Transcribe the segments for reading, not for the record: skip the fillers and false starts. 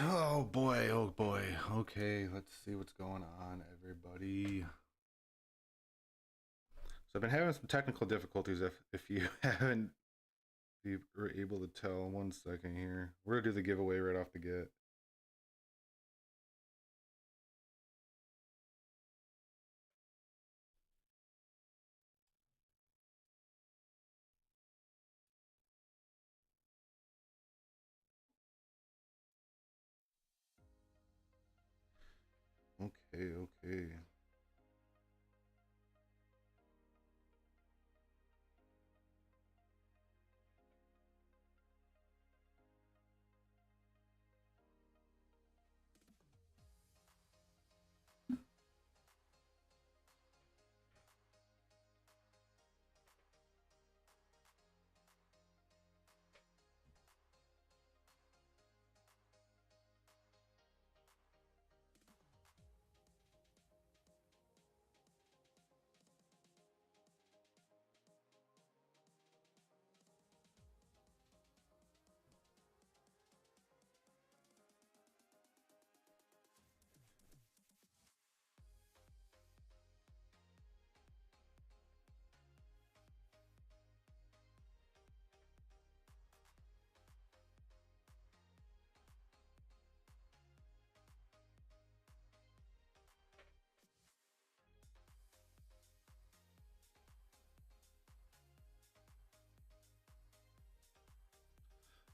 Oh boy, oh boy. Okay, let's see what's going on, everybody. So I've been having some technical difficulties. If you haven't, you were able to tell. 1 second here. We're gonna do the giveaway right off the get. Okay, okay.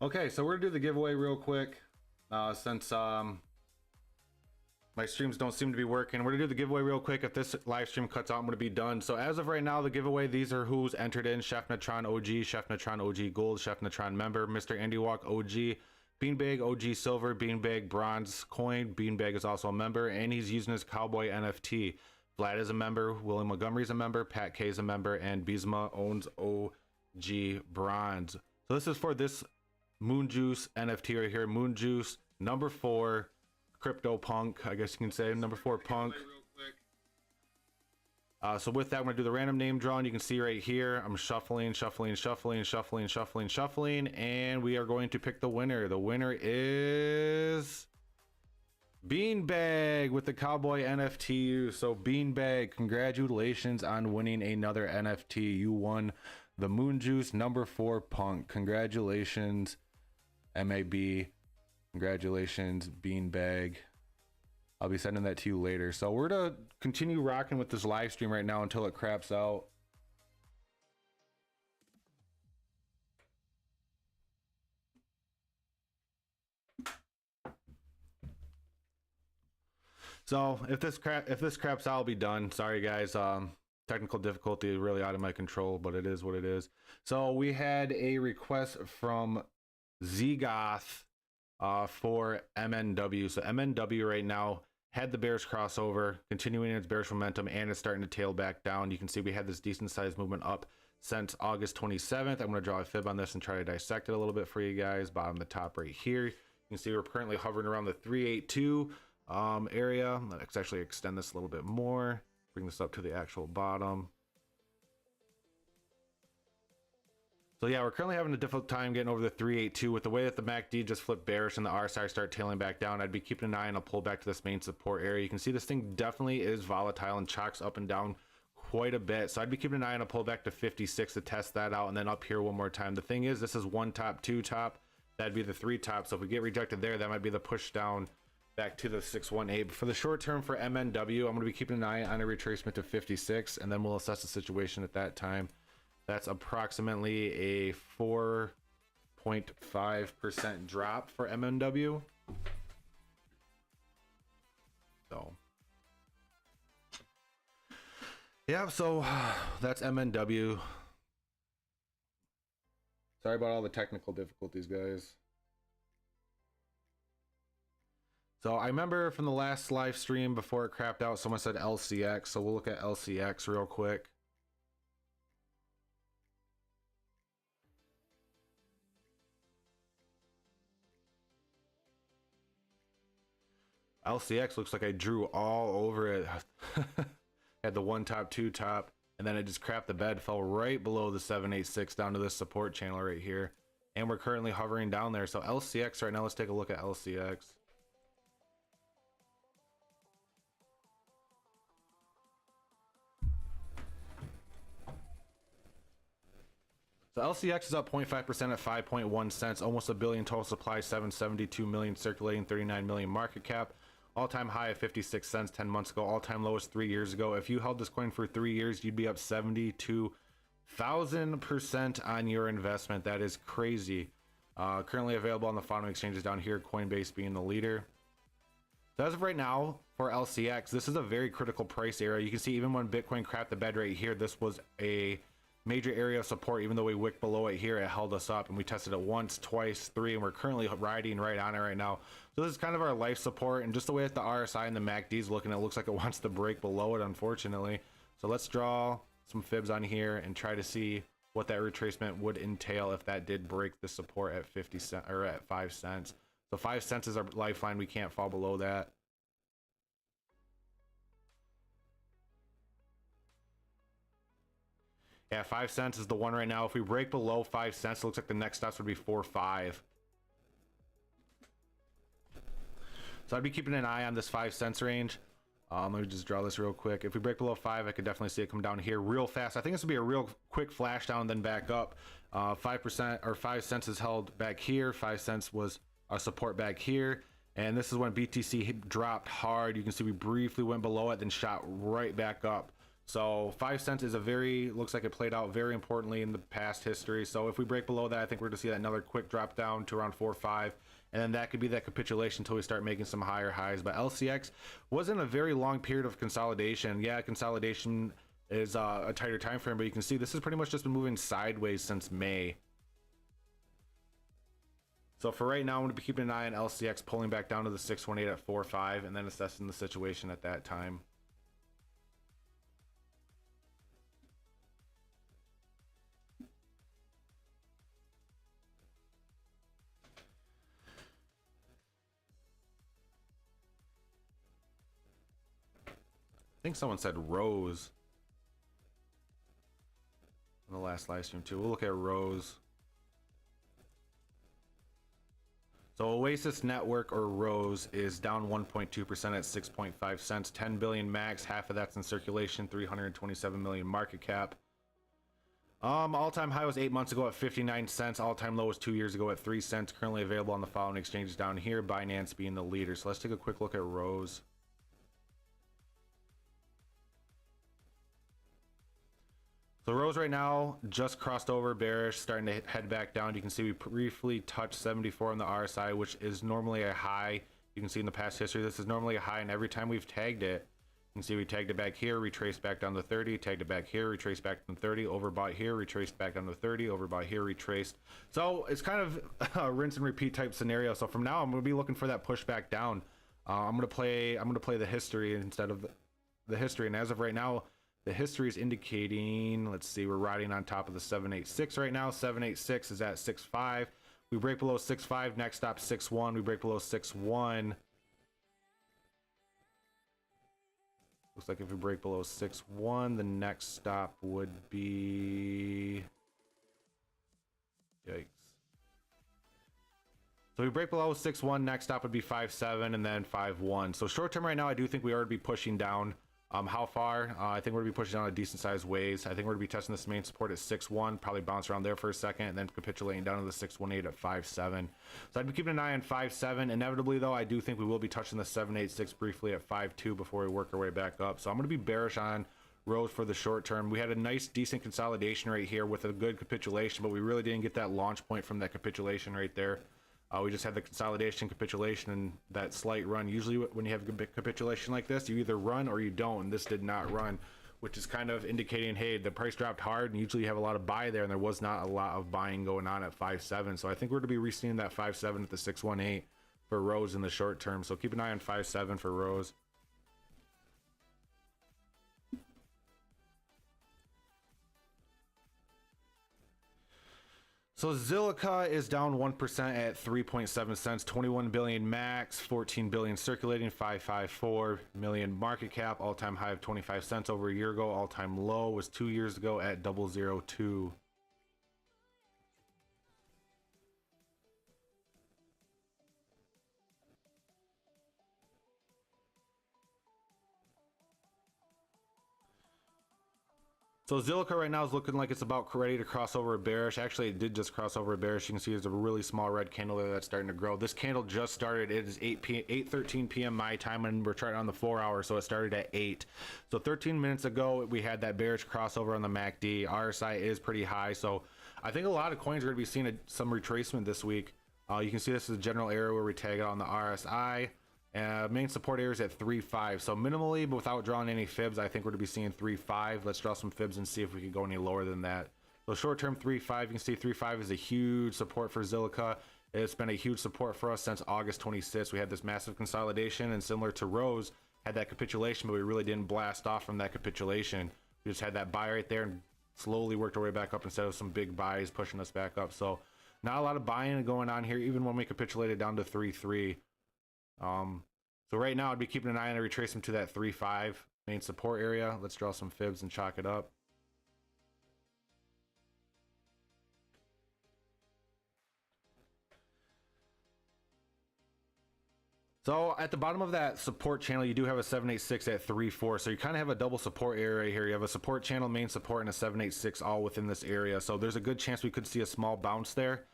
Okay, so we're gonna do the giveaway real quick. Since my streams don't seem to be working, we're gonna do the giveaway real quick. If this live stream cuts out, I'm gonna be done. So as of right now, the giveaway, these are who's entered in: Chef Natron OG, Chef Natron OG Gold, Chef Natron Member, Mr. Andy Walk OG, Beanbag OG Silver, Beanbag Bronze Coin. Beanbag is also a member, and he's using his Cowboy NFT. Vlad is a member, William Montgomery is a member, Pat K is a member, and Bizma owns OG Bronze. So this is for this Moon Juice NFT right here. Moon Juice number 4 crypto punk, I guess you can say, number 4 punk. So with that, I'm gonna do the random name draw, and you can see right here I'm shuffling, and we are going to pick the winner. The winner is Beanbag with the Cowboy NFT. So Beanbag, congratulations on winning another NFT. You won the Moon Juice number 4 punk. Congratulations, MAB. Congratulations, Beanbag. I'll be sending that to you later. So we're gonna continue rocking with this live stream right now until it craps out. So if this craps out, I'll be done. Sorry guys. Technical difficulty really out of my control, but it is what it is. So we had a request from Zgoth for MNW. So MNW right now had the bearish crossover, continuing its bearish momentum, and it's starting to tail back down. You can see we had this decent sized movement up since August 27th. I'm going to draw a fib on this and try to dissect it a little bit for you guys. Bottom the top right here, you can see we're currently hovering around the 382 area. Let's actually extend this a little bit more, bring this up to the actual bottom. So yeah, we're currently having a difficult time getting over the 382 with the way that the MACD just flipped bearish and the RSI start tailing back down. I'd be keeping an eye on a pullback to this main support area. You can see this thing definitely is volatile and chalks up and down quite a bit. So I'd be keeping an eye on a pullback to 56 to test that out, and then up here one more time. The thing is, this is 1 top, 2 top. That'd be the 3 top. So if we get rejected there, that might be the push down back to the 618. But for the short term for MNW, I'm going to be keeping an eye on a retracement to 56, and then we'll assess the situation at that time. That's approximately a 4.5% drop for MNW. So yeah, so that's MNW. Sorry about all the technical difficulties, guys. So I remember from the last live stream before it crapped out, someone said LCX. So we'll look at LCX real quick. LCX looks like I drew all over it. Had the 1 top, 2 top, and then it just crapped the bed, fell right below the 786 down to this support channel right here. And we're currently hovering down there. So LCX right now, let's take a look at LCX. So LCX is up 0.5% at 5.1 cents, almost a billion total supply, 772 million circulating, 39 million market cap. All-time high of 56 cents 10 months ago, all-time low is 3 years ago. If you held this coin for 3 years, you'd be up 72,000% on your investment. That is crazy. Currently available on the following exchanges down here, Coinbase being the leader. So as of right now, for LCX, this is a very critical price area. You can see even when Bitcoin crapped the bed right here, this was a major area of support. Even though we wicked below it here, it held us up, and we tested it once, twice, three, and we're currently riding right on it right now. So this is kind of our life support, and just the way that the RSI and the MACD is looking, it looks like it wants to break below it, unfortunately. So let's draw some fibs on here and try to see what that retracement would entail if that did break the support at 50 cents or at 5 cents. So 5 cents is our lifeline. We can't fall below that. Yeah, 5 cents is the one right now. If we break below 5 cents, it looks like the next steps would be 4.5. So I'd be keeping an eye on this 5 cents range. Let me just draw this real quick. If we break below 5, I could definitely see it come down here real fast. I think this would be a real quick flash down, then back up. 5% or 5 cents is held back here. 5 cents was a support back here. And this is when BTC dropped hard. You can see we briefly went below it, then shot right back up. So 5 cents is a very, looks like it played out very importantly in the past history. So if we break below that, I think we're going to see that another quick drop down to around 4.5. And then that could be that capitulation until we start making some higher highs. But LCX wasn't a very long period of consolidation. Yeah, consolidation is a tighter time frame, but you can see this has pretty much just been moving sideways since May. So for right now, I'm going to be keeping an eye on LCX pulling back down to the 618 at 4.5 and then assessing the situation at that time. I think someone said Rose in the last live stream too. We'll look at Rose. So Oasis Network, or Rose, is down 1.2% at 6.5 cents. 10 billion max, half of that's in circulation, 327 million market cap. All-time high was 8 months ago at 59 cents. All-time low was 2 years ago at 3 cents. Currently available on the following exchanges down here, Binance being the leader. So let's take a quick look at Rose. So Rose right now just crossed over bearish, starting to head back down. You can see we briefly touched 74 on the RSI, which is normally a high. You can see in the past history, this is normally a high, and every time we've tagged it, you can see we tagged it back here, retraced back down to 30, tagged it back here, retraced back to 30, overbought here, retraced back down to 30, overbought here, retraced. So it's kind of a rinse and repeat type scenario. So from now, I'm going to be looking for that pushback down. I'm going to play the history instead of the history, and as of right now, the history is indicating, let's see, we're riding on top of the 786 right now. 786 is at 6.5. We break below 6.5, next stop 6.1. We break below 6.1. Looks like if we break below 6.1, the next stop would be... Yikes. So we break below 6.1, next stop would be 5.7, and then 5.1. So short term right now, I do think we ought to be pushing down. How far? I think we're going to be pushing down a decent sized ways. I think we're going to be testing this main support at 6.1, probably bounce around there for a second, and then capitulating down to the 6.18 at 5.7. So I'd be keeping an eye on 5.7. Inevitably, though, I do think we will be touching the 7.86 briefly at 5.2 before we work our way back up. So I'm going to be bearish on Rose for the short term. We had a nice, decent consolidation right here with a good capitulation, but we really didn't get that launch point from that capitulation right there. We just had the consolidation, capitulation, and that slight run. Usually when you have a capitulation like this, you either run or you don't, and this did not run, which is kind of indicating, hey, the price dropped hard, and usually you have a lot of buy there, and there was not a lot of buying going on at 5.7. So I think we're going to be re-seeing that 5.7 at the 6.18 for Rose in the short term. So keep an eye on 5.7 for Rose. So Zilliqa is down 1% at 3.7 cents, 21 billion max, 14 billion circulating, 554 million market cap, all-time high of 25 cents over a year ago, all-time low was 2 years ago at 002. So Zilliqa right now is looking like it's about ready to cross over a bearish. Actually, it did just cross over a bearish. You can see there's a really small red candle there that's starting to grow. This candle just started. It is 8:13 p.m. my time, and we're charting on the 4 hour, so it started at 8. So 13 minutes ago, we had that bearish crossover on the MACD. RSI is pretty high, so I think a lot of coins are going to be seeing some retracement this week. You can see this is a general area where we tag it on the RSI. Main support area is at 3.5, so minimally, but without drawing any fibs, I think we're to be seeing 3.5. Let's draw some fibs and see if we can go any lower than that. So short-term 3.5, you can see 3.5 is a huge support for Zilliqa. It's been a huge support for us since August 26th. We had this massive consolidation, and similar to Rose, had that capitulation, but we really didn't blast off from that capitulation. We just had that buy right there and slowly worked our way back up instead of some big buys pushing us back up. So not a lot of buying going on here, even when we capitulated down to 3.3. So right now I'd be keeping an eye on a retracement to that 3.5 main support area. Let's draw some fibs and chalk it up. So at the bottom of that support channel, you do have a 786 at 3.4. So you kind of have a double support area here. You have a support channel, main support, and a 786 all within this area. So there's a good chance we could see a small bounce there.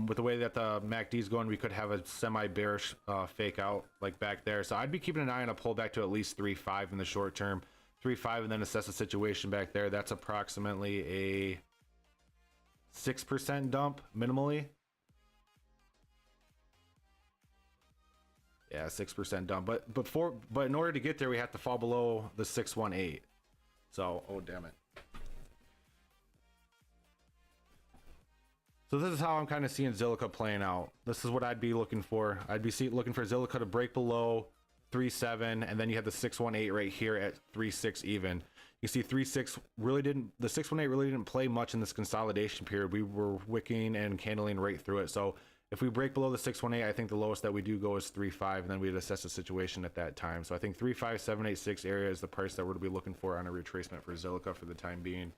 With the way that the MACD is going, we could have a semi-bearish fake out like back there. So I'd be keeping an eye on a pullback to at least 3.5 in the short term. 3.5 and then assess the situation back there. That's approximately a 6% dump minimally. Yeah, 6% dump. But in order to get there, we have to fall below the 618. So, oh damn it. So this is how I'm kind of seeing Zilliqa playing out. This is what I'd be looking for. I'd be looking for Zilliqa to break below 3.7, and then you have the 618 right here at 3.6 even. You see 3.6 really didn't, the 618 really didn't play much in this consolidation period. We were wicking and candling right through it. So if we break below the 618, I think the lowest that we do go is 3.5, and then we'd assess the situation at that time. So I think 3.5, 786 area is the price that we're to be looking for on a retracement for Zilliqa for the time being.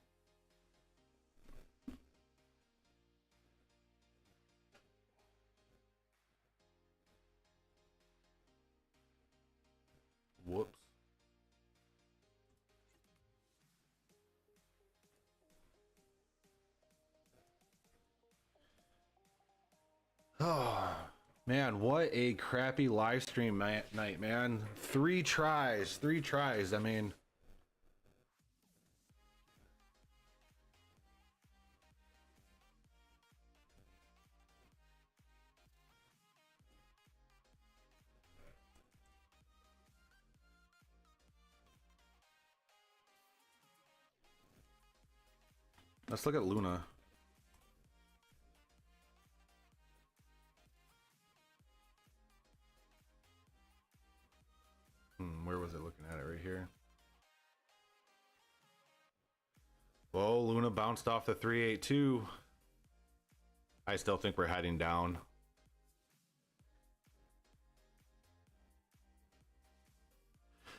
Whoops. Oh, man, what a crappy live stream night, man. 3 tries. I mean, let's look at Luna. Where was it looking at it right here? Whoa, Luna bounced off the 382. I still think we're heading down.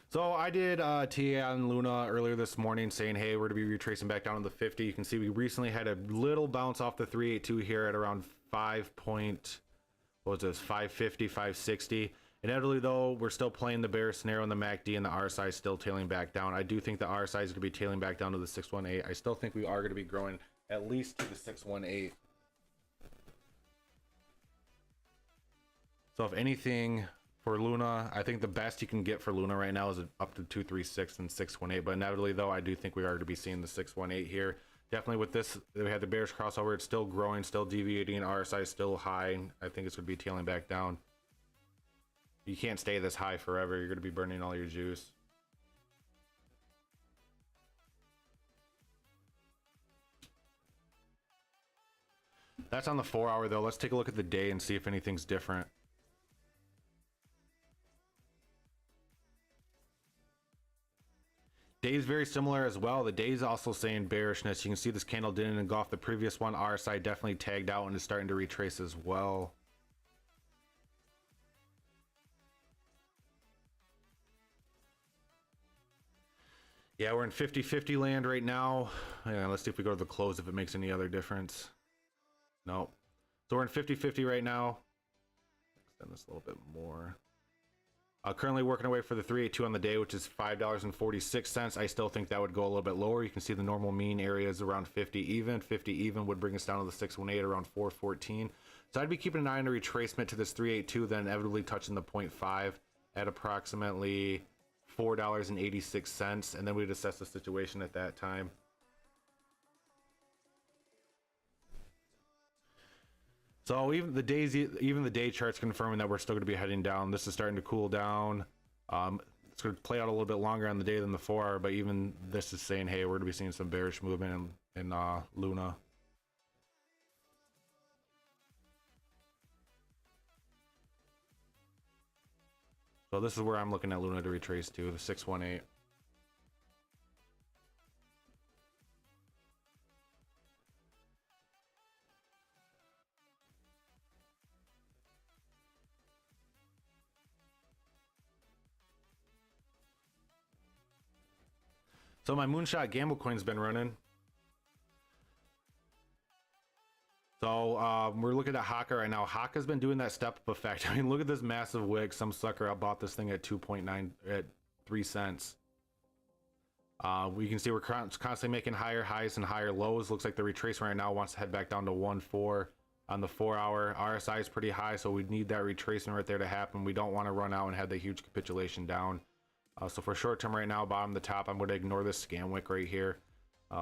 So I did TA on Luna earlier this morning saying, hey, we're to be retracing back down to the 50. You can see we recently had a little bounce off the 382 here at around 550, 560. Inevitably, though, we're still playing the bear scenario in the MACD, and the RSI is still tailing back down. I do think the RSI is going to be tailing back down to the 618. I still think we are going to be growing at least to the 618. So if anything, for Luna, I think the best you can get for Luna right now is up to 236 and 618. But inevitably, though, I do think we are to be seeing the 618 here. Definitely with this, we had the bearish crossover. It's still growing, still deviating. RSI is still high. I think it's going to be tailing back down. You can't stay this high forever. You're going to be burning all your juice. That's on the 4 hour, though. Let's take a look at the day and see if anything's different. Day is very similar as well. The day is also saying bearishness. You can see this candle didn't engulf the previous one. RSI definitely tagged out and is starting to retrace as well. Yeah, we're in 50-50 land right now. Yeah, let's see if we go to the close if it makes any other difference. Nope. So we're in 50-50 right now. Extend this a little bit more. Currently working away for the 382 on the day, which is $5.46. I still think that would go a little bit lower. You can see the normal mean area is around 50 even. 50 even would bring us down to the 618 around 414. So I'd be keeping an eye on a retracement to this 382, then inevitably touching the 0.5 at approximately $4.86, and then we'd assess the situation at that time. So even the day chart's confirming that we're still going to be heading down. This is starting to cool down. It's going to play out a little bit longer on the day than the 4 hour, but even this is saying, hey, we're going to be seeing some bearish movement in Luna. So this is where I'm looking at Luna to retrace to, the 618. So my Moonshot Gamble coin's been running. So we're looking at Haka right now. Haka's been doing that step up effect. I mean, look at this massive wick. Some sucker out bought this thing at 2.9 at 3 cents. We can see we're constantly making higher highs and higher lows. Looks like the retracement right now wants to head back down to 1.4 on the 4 hour. RSI is pretty high, so we need that retracement right there to happen. We don't want to run out and have the huge capitulation down. So for short term right now, bottom to top, I'm going to ignore this scam wick right here.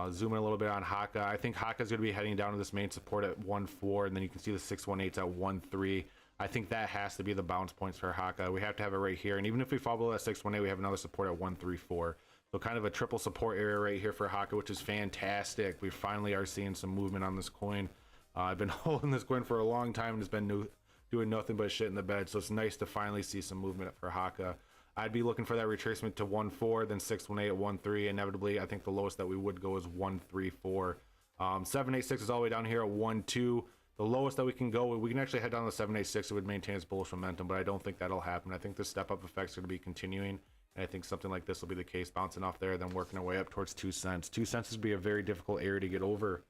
Zoom in a little bit on Haka. I think Haka is going to be heading down to this main support at 1.4, and then you can see the 618s at 1.3. I think that has to be the bounce points for Haka. We have to have it right here, and even if we fall below that 618, we have another support at 1.34. So kind of a triple support area right here for Haka, which is fantastic. We finally are seeing some movement on this coin. I've been holding this coin for a long time, and it's been doing nothing but shit in the bed, so it's nice to finally see some movement for Haka. I'd be looking for that retracement to 1.4, then 618 at 1.3. Inevitably, I think the lowest that we would go is 1.34. 786 is all the way down here at 1.2. The lowest that we can go, we can actually head down to 786. It would maintain its bullish momentum, but I don't think that'll happen. I think the step up effects are going to be continuing, and I think something like this will be the case, bouncing off there, then working our way up towards 2 cents. 2 cents would be a very difficult area to get over.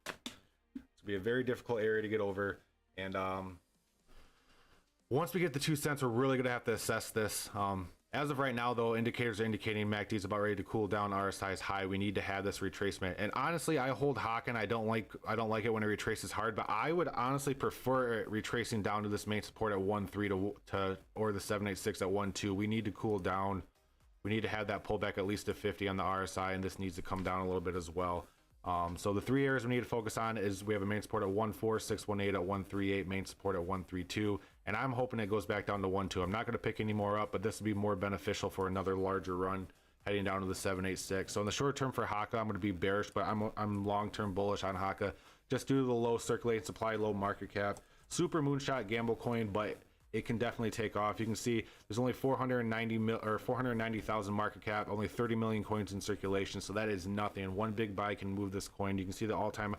It's be a very difficult area to get over, and once we get the 2 cents, we're really gonna have to assess this. As of right now, though, indicators are indicating MACD is about ready to cool down. RSI is high. We need to have this retracement. And honestly, I hold Hawk, and I don't like it when it retraces hard. But I would honestly prefer it retracing down to this main support at 1.3 to or the 786 at 1.2. We need to cool down. We need to have that pullback at least to 50 on the RSI, and this needs to come down a little bit as well. So the 3 areas we need to focus on is we have a main support at 1.4, 618 at 1.38, main support at 1.32, and I'm hoping it goes back down to 1.2. I'm not going to pick any more up, but this would be more beneficial for another larger run heading down to the 786. So in the short term for Haka, I'm going to be bearish, but I'm long-term bullish on Haka just due to the low circulating supply, low market cap. Super moonshot gamble coin, but it can definitely take off. You can see there's only 490,000 market cap, only 30 million coins in circulation, so that is nothing. One big buy can move this coin. You can see the all-time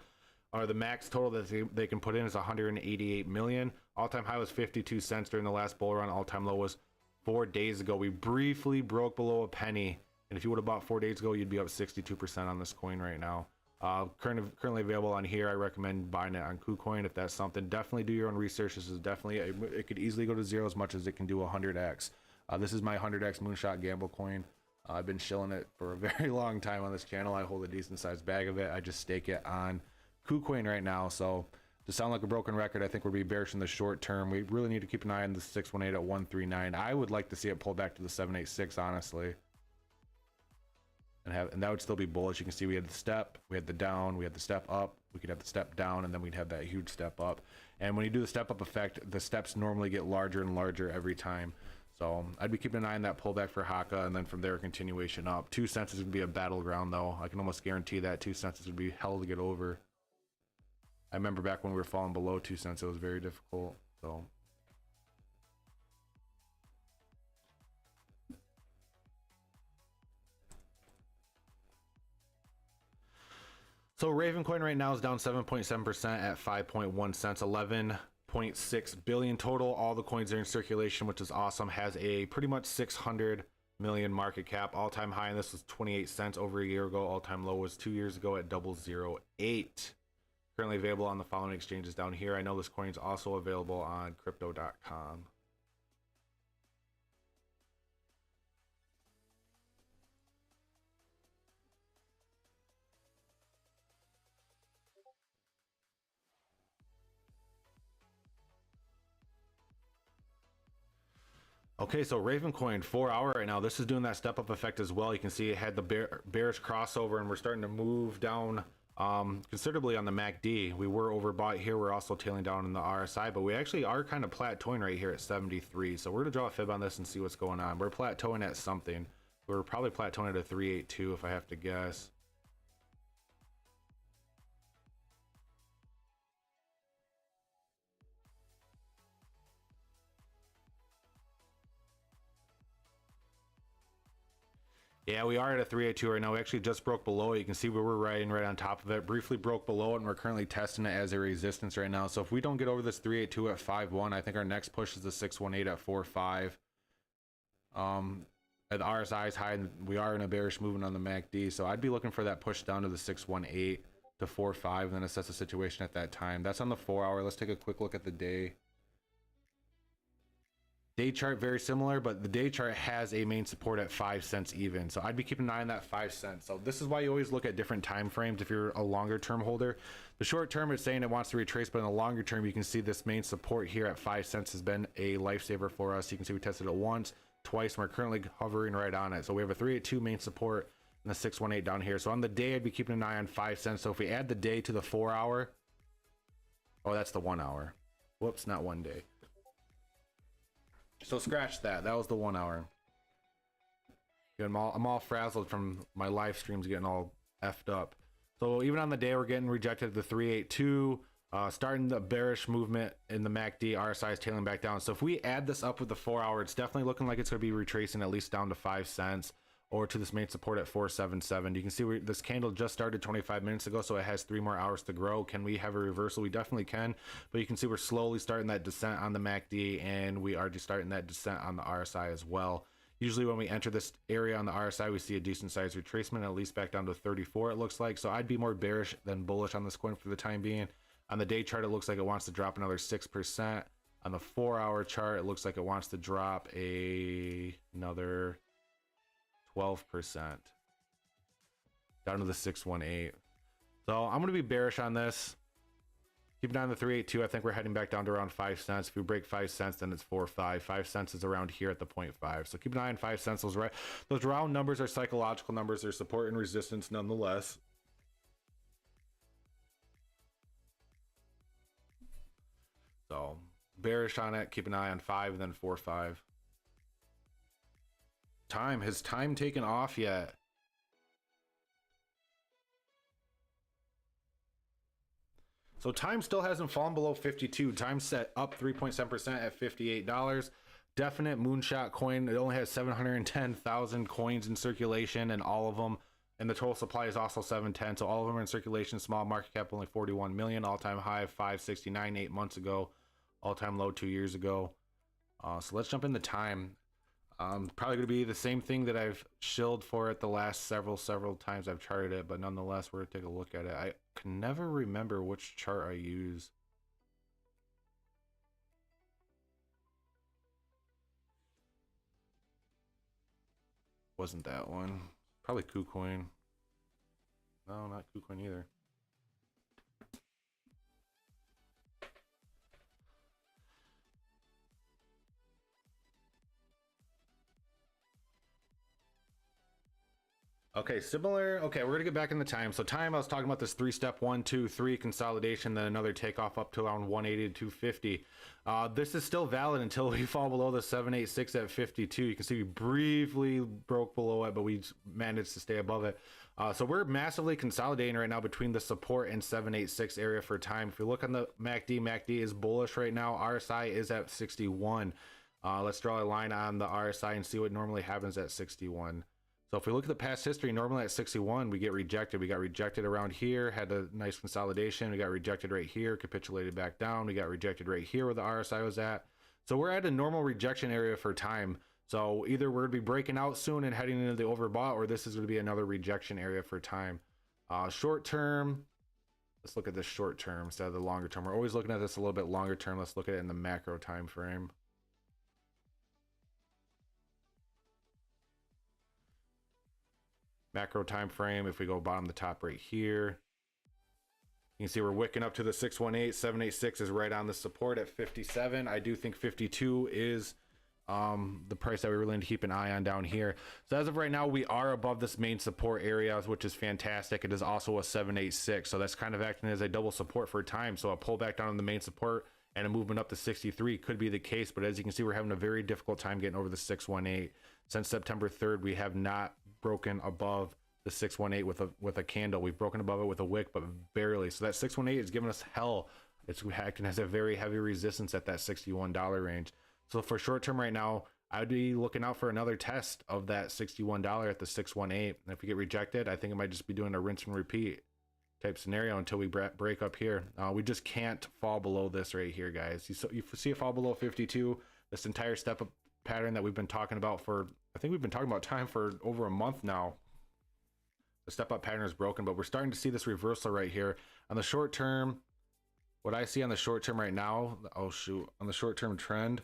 or the max total that they can put in is 188 million. All-time high was 52 cents during the last bull run. All-time low was 4 days ago. We briefly broke below a penny, and if you would have bought 4 days ago, you'd be up 62% on this coin right now. Currently available on here. I recommend buying it on KuCoin if that's something. Definitely do your own research. This is definitely it could easily go to zero as much as it can do 100x. This is my 100x moonshot gamble coin. I've been shilling it for a very long time on this channel. I hold a decent sized bag of it. I just stake it on KuCoin right now. So to sound like a broken record, I think we'll be bearish in the short term. We really need to keep an eye on the 618 at 139. I would like to see it pull back to the 786, honestly. And that would still be bullish. You can see we had the step, we had the down, we had the step up, we could have the step down, and then we'd have that huge step up. And when you do the step up effect, the steps normally get larger and larger every time. So I'd be keeping an eye on that pullback for Haka, and then from there continuation up. 2 cents is going to be a battleground, though. I can almost guarantee that 2 cents is going to be hell to get over. I remember back when we were falling below 2 cents, it was very difficult. So Ravencoin right now is down 7.7% at 5.1 cents, 11.6 billion total. All the coins are in circulation, which is awesome. Has a pretty much 600 million market cap. All-time high in this was 28 cents over a year ago. All-time low was 2 years ago at 0.008. Currently available on the following exchanges down here. I know this coin is also available on crypto.com. Okay, so Ravencoin 4 hour right now. This is doing that step up effect as well. You can see it had the bearish crossover, and we're starting to move down considerably on the MACD. We were overbought here. We're also tailing down in the RSI, but we actually are kind of plateauing right here at 73. So we're gonna draw a fib on this and see what's going on. We're plateauing at something. We're probably plateauing at a 382 if I have to guess. Yeah, we are at a 382 right now. We actually just broke below it. You can see we were riding right on top of it. Briefly broke below it, and we're currently testing it as a resistance right now. So if we don't get over this 382 at 5.1, I think our next push is the 618 at 4.5. The RSI is high, and we are in a bearish movement on the MACD. So I'd be looking for that push down to the 618 to 4.5, and then assess the situation at that time. That's on the 4 hour. Let's take a quick look at the day. Day chart very similar, but the day chart has a main support at 5 cents even. So I'd be keeping an eye on that 5 cents. So this is why you always look at different time frames if you're a longer term holder. The short term is saying it wants to retrace, but in the longer term, you can see this main support here at 5 cents has been a lifesaver for us. You can see we tested it once, twice, and we're currently hovering right on it. So we have a 382 main support and the 618 down here. So on the day, I'd be keeping an eye on 5 cents. So if we add the day to the 4 hour, oh, that's the 1 hour. Whoops, not one day. So scratch that. That was the 1 hour. I'm all frazzled from my live streams getting all effed up. So even on the day, we're getting rejected at the 382. Starting the bearish movement in the MACD, RSI is tailing back down. So if we add this up with the 4 hour, it's definitely looking like it's going to be retracing at least down to 5 cents or to this main support at 477. You can see this candle just started 25 minutes ago, so it has 3 more hours to grow. Can we have a reversal? We definitely can, but you can see we're slowly starting that descent on the MACD, and we are just starting that descent on the RSI as well. Usually when we enter this area on the RSI, we see a decent sized retracement, at least back down to 34 it looks like. So I'd be more bearish than bullish on this coin for the time being. On the day chart, it looks like it wants to drop another 6%. On the 4 hour chart, it looks like it wants to drop another 12% down to the 618. So I'm going to be bearish on this. Keep an eye on the 382. I think we're heading back down to around 5 cents. If we break 5 cents, then it's 4.5. 5 cents is around here at the 0.5. So keep an eye on 5 cents. Those round numbers are psychological numbers. They're support and resistance nonetheless. So bearish on it. Keep an eye on 5 and then 4.5. Has time taken off yet? So time still hasn't fallen below 52. Time set up 3.7% at $58. Definite moonshot coin. It only has 710,000 coins in circulation, and all of them, and the total supply is also 710. So all of them are in circulation. Small market cap only 41 million. All-time high 569 8 months ago. All-time low 2 years ago. So let's jump into time. Probably going to be the same thing that I've shilled for it the last several times I've charted it, but nonetheless, we're going to take a look at it. I can never remember which chart I use. Wasn't that one. Probably KuCoin. No, not KuCoin either. Okay, similar. Okay, we're gonna get back in the time. So time, I was talking about this 3-step 1, 2, 3 consolidation, then another takeoff up to around 180 to 250. This is still valid until we fall below the 786 at 52. You can see we briefly broke below it, but we managed to stay above it. So we're massively consolidating right now between the support and 786 area for time. If you look on the MACD is bullish right now. RSI is at 61. Let's draw a line on the RSI and see what normally happens at 61. So if we look at the past history, normally at 61, we get rejected. We got rejected around here, had a nice consolidation. We got rejected right here, capitulated back down. We got rejected right here where the RSI was at. So we're at a normal rejection area for time. So either we're going to be breaking out soon and heading into the overbought, or this is going to be another rejection area for time. Short term, let's look at this short term instead of the longer term. We're always looking at this a little bit longer term. Let's look at it in the macro time frame. Macro time frame, if we go bottom to top right here, you can see we're wicking up to the 618. 786 is right on the support at 57. I do think 52 is the price that we really need to keep an eye on down here. So as of right now, we are above this main support area, which is fantastic. It is also a 786, so that's kind of acting as a double support for time. So a pullback down on the main support and a movement up to 63 could be the case, but as you can see, we're having a very difficult time getting over the 618. Since September 3rd, we have not broken above the 618 with a candle. We've broken above it with a wick, but barely. So that 618 is giving us hell. It's acting as a very heavy resistance at that $61 range. So for short term right now, I would be looking out for another test of that $61 at the 618. And if we get rejected, I think it might just be doing a rinse and repeat type scenario until we break up here. We just can't fall below this right here, guys. You see it fall below 52. This entire step up pattern that we've been talking about for, I think we've been talking about time for over a month now. The step up pattern is broken, but we're starting to see this reversal right here. On the short term, what I see on the short term right now, oh shoot, on the short term trend,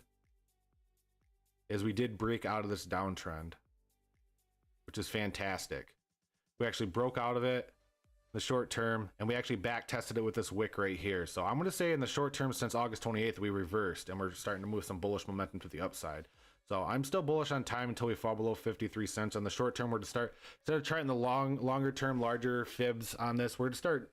is we did break out of this downtrend, which is fantastic. We actually broke out of it the short term, and we actually back tested it with this wick right here. So I'm going to say in the short term, since August 28th, we reversed and we're starting to move some bullish momentum to the upside. So I'm still bullish on time until we fall below 53 cents. On the short term, we're to start, instead of trying the longer term, larger fibs on this, we're to start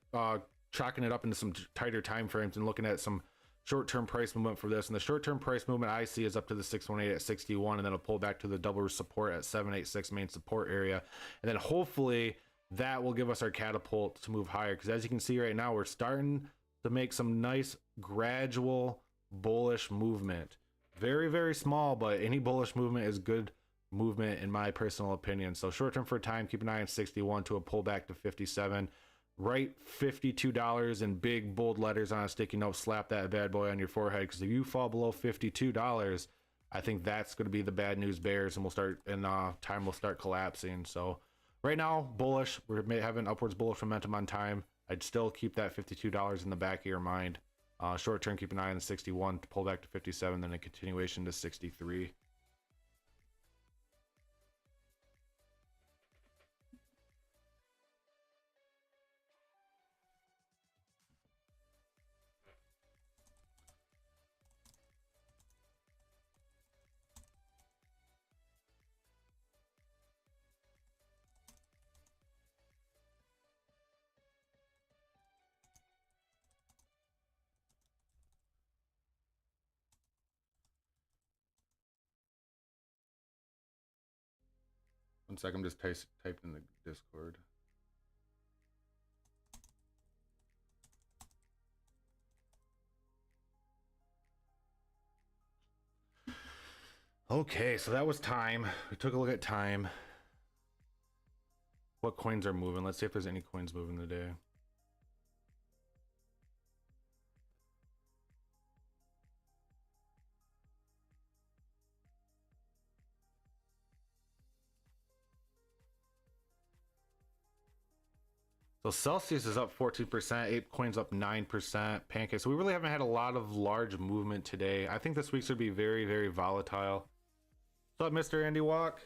chalking it up into some tighter time frames and looking at some short-term price movement for this. And the short-term price movement I see is up to the 618 at 61, and then it'll pull back to the double support at 786 main support area. And then hopefully that will give us our catapult to move higher, because as you can see right now, we're starting to make some nice gradual bullish movement. Very, very small, but any bullish movement is good movement in my personal opinion. So short-term for time, keep an eye on 61 to a pullback to 57. Write $52 in big bold letters on a sticky note, slap that bad boy on your forehead, because if you fall below $52, I think that's going to be the bad news bears, and time will start collapsing. So right now, bullish. We're having upwards bullish momentum on time. I'd still keep that $52 in the back of your mind. Short term, keep an eye on the 61 to pull back to 57, then a continuation to 63. One second, I'm just typing in the Discord. Okay, so that was time. We took a look at time. What coins are moving? Let's see if there's any coins moving today. So Celsius is up 14%, Ape Coin's up 9%, Pancake. So we really haven't had a lot of large movement today. I think this week's gonna be very, very volatile. What's up, Mr. Andy Walk?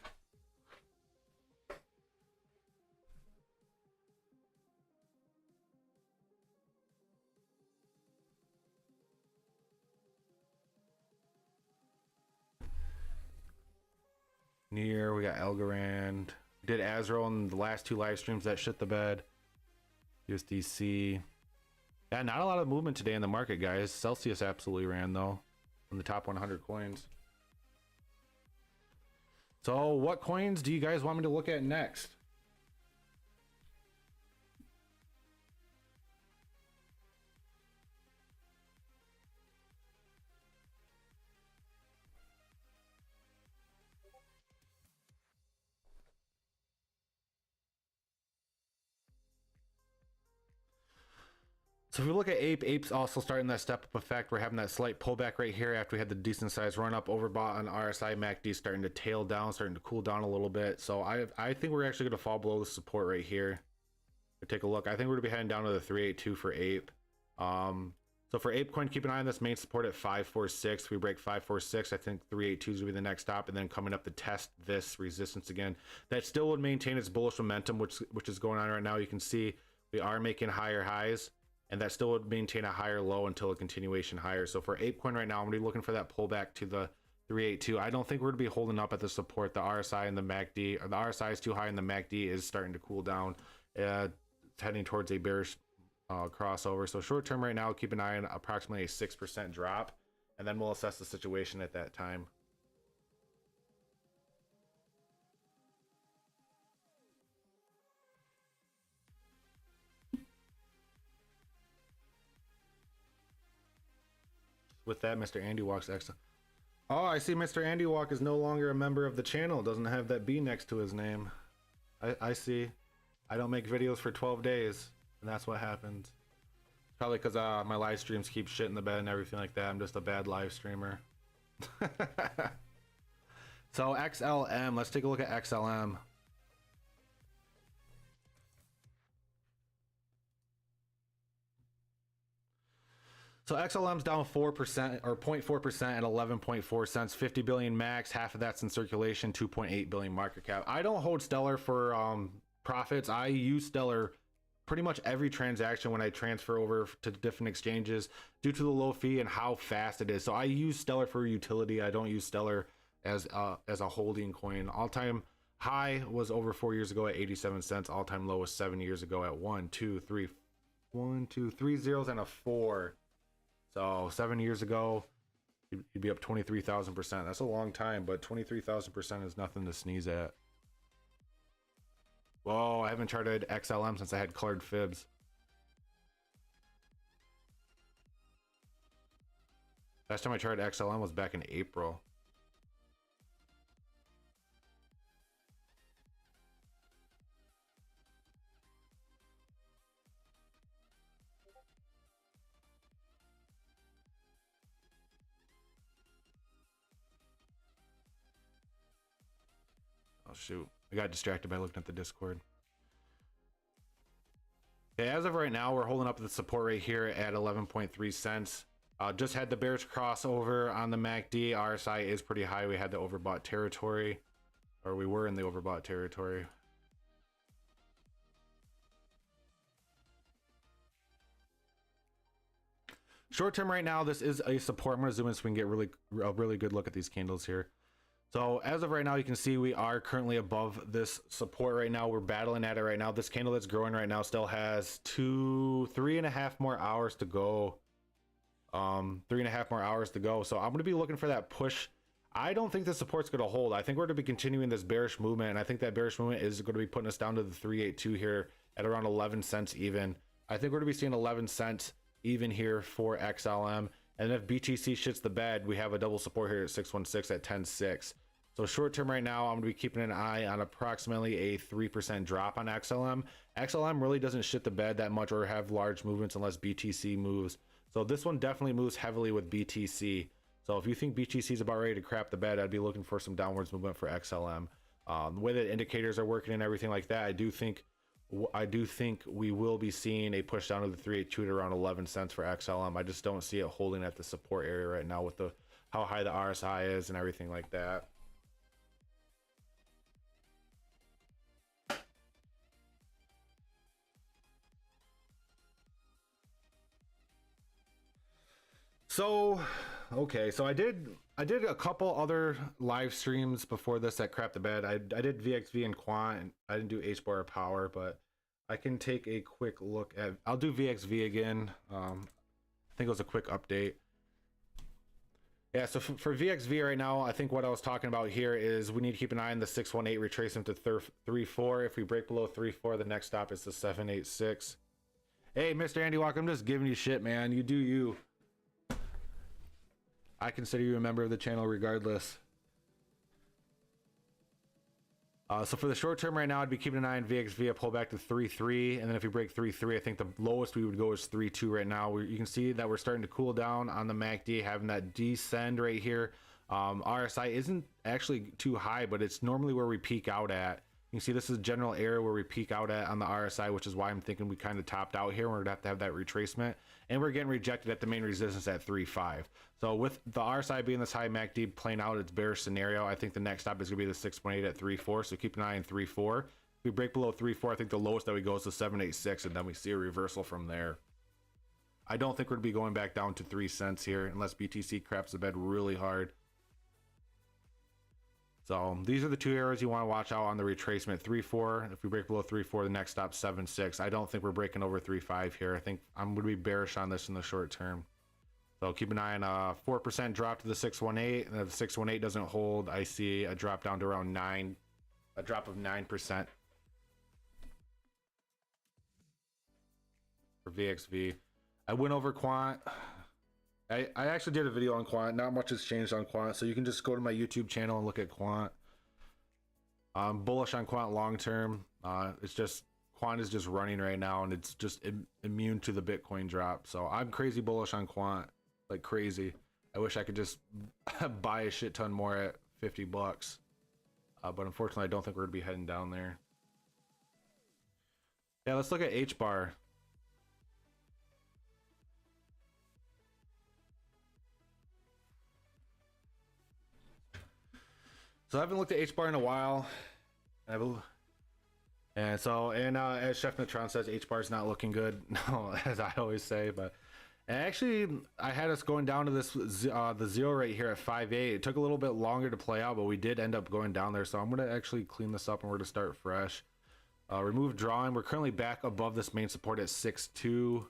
Near, we got Algorand. Did Azrael in the last two live streams that shit the bed. USDC. Yeah, not a lot of movement today in the market, guys. Celsius absolutely ran though in the top 100 coins. So what coins do you guys want me to look at next? So if we look at Ape's also starting that step up effect. We're having that slight pullback right here after we had the decent size run up, overbought on RSI. MACD starting to tail down, starting to cool down a little bit. So I think we're actually going to fall below the support right here. Take a look. I think we're going to be heading down to the 382 for Ape. So for Ape Coin, keep an eye on this main support at 546. If we break 546, I think 382 is going to be the next stop, and then coming up to test this resistance again. That still would maintain its bullish momentum, which is going on right now. You can see we are making higher highs, and that still would maintain a higher low until a continuation higher. So for ApeCoin right now, I'm going to be looking for that pullback to the 382. I don't think we're going to be holding up at the support. The RSI and the MACD, or the RSI is too high and the MACD is starting to cool down. It's heading towards a bearish crossover. So short term right now, keep an eye on approximately a 6% drop, and then we'll assess the situation at that time. With that, Mr. Andy Walk's excellent. Oh, I see Mr. Andy Walk is no longer a member of the channel. Doesn't have that B next to his name. I see. I don't make videos for 12 days, and that's what happens. Probably because my live streams keep shit in the bed and everything like that. I'm just a bad live streamer. So XLM, let's take a look at XLM. So XLM's down 4% or 0.4% at 11.4 cents, 50 billion max, half of that's in circulation, 2.8 billion market cap. I don't hold Stellar for profits. I use Stellar pretty much every transaction when I transfer over to different exchanges due to the low fee and how fast it is. So I use Stellar for utility. I don't use Stellar as a holding coin. All-time high was over 4 years ago at 87 cents. All-time low was 7 years ago at 1, 2, 3 zeros and a 4. So 7 years ago, you'd be up 23,000%. That's a long time, but 23,000% is nothing to sneeze at. Whoa, I haven't charted XLM since I had colored fibs. Last time I charted XLM was back in April. Oh shoot, I got distracted by looking at the Discord. Okay, as of right now, we're holding up the support right here at 11.3 cents. Just had the bearish crossover on the MACD. RSI is pretty high. We had the overbought territory, or we were in the overbought territory. Short term right now, this is a support. I'm going to zoom in so we can get a really good look at these candles here. So as of right now, you can see we are currently above this support right now. We're battling at it right now. This candle that's growing right now still has 3.5 more hours to go. 3.5 more hours to go. So I'm going to be looking for that push. I don't think the support's going to hold. I think we're going to be continuing this bearish movement, and I think that bearish movement is going to be putting us down to the 382 here at around 11 cents even. I think we're going to be seeing 11 cents even here for XLM. And if BTC shits the bed, we have a double support here at 616 at 10.6. So short term right now, I'm going to be keeping an eye on approximately a 3% drop on XLM. XLM really doesn't shit the bed that much or have large movements unless BTC moves. So this one definitely moves heavily with BTC. So if you think BTC is about ready to crap the bed, I'd be looking for some downwards movement for XLM. The way that indicators are working and everything like that, I do think we will be seeing a push down to the 382 at around 11 cents for XLM. I just don't see it holding at the support area right now with how high the RSI is and everything like that. So, okay, so I did a couple other live streams before this that crap the bed. I did VXV and Quant, and I didn't do H-bar or Power, but I can take a quick look at, I'll do VXV again. I think it was a quick update. Yeah, so for VXV right now, I think what I was talking about here is we need to keep an eye on the 618 retracement to 3.4. If we break below 3.4, the next stop is the 7.86. Hey, Mr. Andy Walk, I'm just giving you shit, man. You do you. I consider you a member of the channel regardless. So for the short term right now, I'd be keeping an eye on VXV, a pullback to 3.3, and then if we break 3.3, I think the lowest we would go is 3.2 right now. You can see that we're starting to cool down on the MACD, having that descend right here. RSI isn't actually too high, but it's normally where we peak out at. You can see this is a general area where we peak out at on the RSI, which is why I'm thinking we kind of topped out here. We're gonna have to have that retracement, and we're getting rejected at the main resistance at 3.5. So with the RSI being this high, MACD playing out its bearish scenario, I think the next stop is gonna be the 6.8 at 3.4. So keep an eye on 3.4. If we break below 3.4, I think the lowest that we go is the 7.86, and then we see a reversal from there. I don't think we're gonna be going back down to 3 cents here unless BTC craps the bed really hard. So these are the two areas you want to watch out on the retracement. 3.4. If we break below 3.4, the next stop 7.6. I don't think we're breaking over 3.5 here. I think I'm going to be bearish on this in the short term. So keep an eye on a 4% drop to the 618. And if the 618 doesn't hold, I see a drop down to around 9, a drop of 9% for VXV. I went over quant. I actually did a video on quant. Not much has changed on quant, so you can just go to my YouTube channel and look at quant. I'm bullish on quant long term. It's just quant is just running right now, and it's just immune to the Bitcoin drop. So I'm crazy bullish on quant, like crazy. I wish I could just buy a shit ton more at 50 bucks, but unfortunately, I don't think we're gonna be heading down there. Yeah, let's look at H bar. So I haven't looked at H bar in a while, and so as Chef Natron says, H bar is not looking good. No, as I always say, but and actually I had us going down to this the zero right here at 5.8. It took a little bit longer to play out, but we did end up going down there. So I'm gonna actually clean this up and we're gonna start fresh. Remove drawing. We're currently back above this main support at 6.2.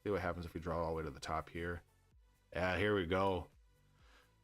See what happens if we draw all the way to the top here. Yeah, here we go.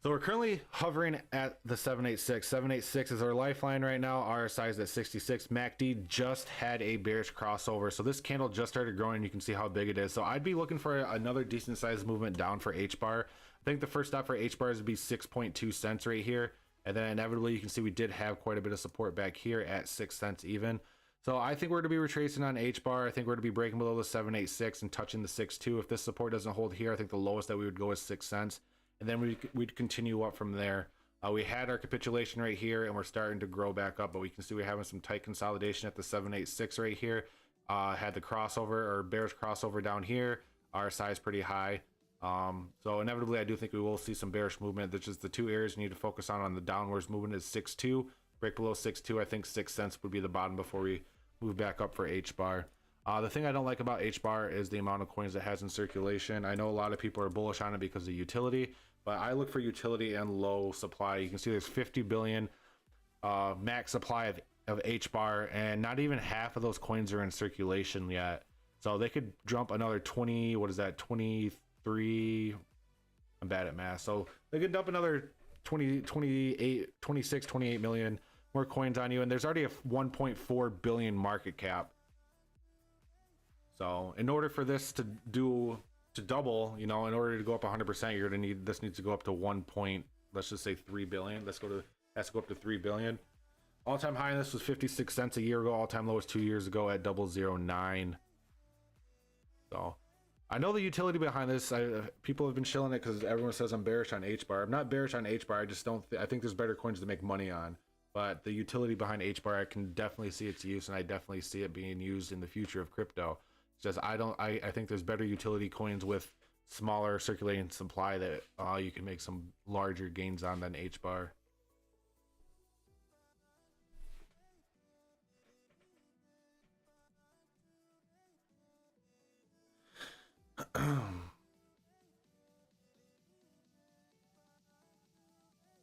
So we're currently hovering at the 786. 786 is our lifeline right now. RSI is at 66. MACD just had a bearish crossover. So this candle just started growing. You can see how big it is. So I'd be looking for another decent sized movement down for H bar. I think the first stop for H bar is to be 6.2 cents right here. And then inevitably you can see we did have quite a bit of support back here at 6 cents even. So I think we're to be retracing on H bar. I think we're to be breaking below the 786 and touching the 6.2. If this support doesn't hold here, I think the lowest that we would go is 6 cents. And then we'd continue up from there. We had our capitulation right here and we're starting to grow back up, but we can see we're having some tight consolidation at the 786 right here. Had the crossover or bearish crossover down here. RSI is pretty high. So inevitably I do think we will see some bearish movement. That's just the two areas you need to focus on the downwards movement is 6.2. Break below 6.2. I think 6 cents would be the bottom before we move back up for H bar. The thing I don't like about H bar is the amount of coins it has in circulation. I know a lot of people are bullish on it because of utility, but I look for utility and low supply. You can see there's 50 billion max supply of H bar, and not even half of those coins are in circulation yet. So they could jump another 20, what is that, 23, I'm bad at math. So they could dump another 20, 28, 26, 28 million more coins on you, and there's already a 1.4 billion market cap. So in order for this to double, you know, in order to go up 100%, you're gonna need, this needs to go up to let's just say 3 billion. Has to go up to 3 billion. All-time high in this was 56 cents a year ago. All-time low was 2 years ago at 0.009. So I know the utility behind this. People have been shilling it because everyone says I'm bearish on H bar. I'm not bearish on H bar. I just don't. I think there's better coins to make money on. But the utility behind H bar, I can definitely see its use, and I definitely see it being used in the future of crypto. It's just I think there's better utility coins with smaller circulating supply that you can make some larger gains on than H bar.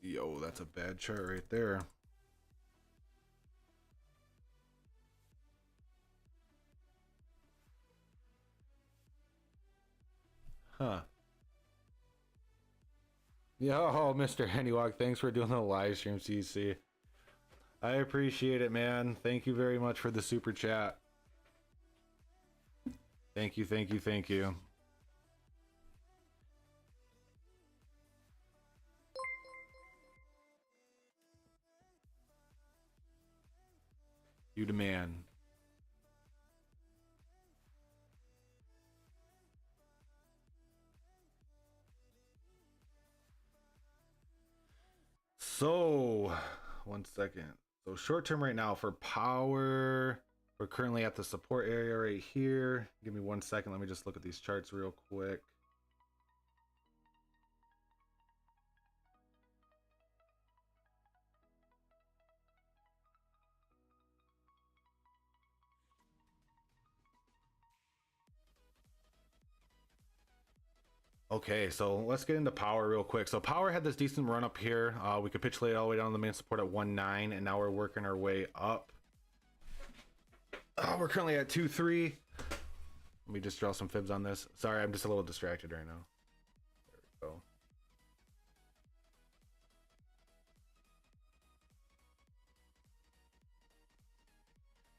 Yo, that's a bad chart right there. Huh. Yo, Mr. Hennywalk, thanks for doing the live stream, CC. I appreciate it, man. Thank you very much for the super chat. Thank you, thank you, thank you. You demand. So, 1 second. So short term right now for power, we're currently at the support area right here. Give me 1 second. Let me just look at these charts real quick. Okay, so let's get into power real quick. So power had this decent run up here. We capitulated all the way down to the main support at 1.9, and now we're working our way up. We're currently at 2.3. Let me just draw some fibs on this. Sorry, I'm just a little distracted right now. There we go.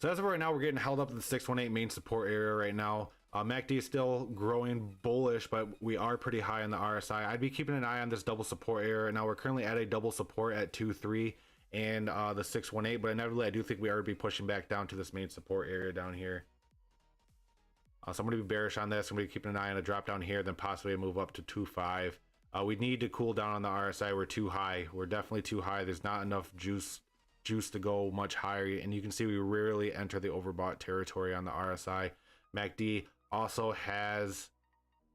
So as of right now, we're getting held up in the 618 main support area right now. MACD is still growing bullish, but we are pretty high on the RSI. I'd be keeping an eye on this double support area. Now we're currently at a double support at 2.3 and the 618, but inevitably I do think we are to be pushing back down to this main support area down here. So I'm going to be bearish on this. I'm going to be keeping an eye on a drop down here, then possibly a move up to 2.5. We need to cool down on the RSI. We're too high. We're definitely too high. There's not enough juice to go much higher, and you can see we rarely enter the overbought territory on the RSI. MACD also has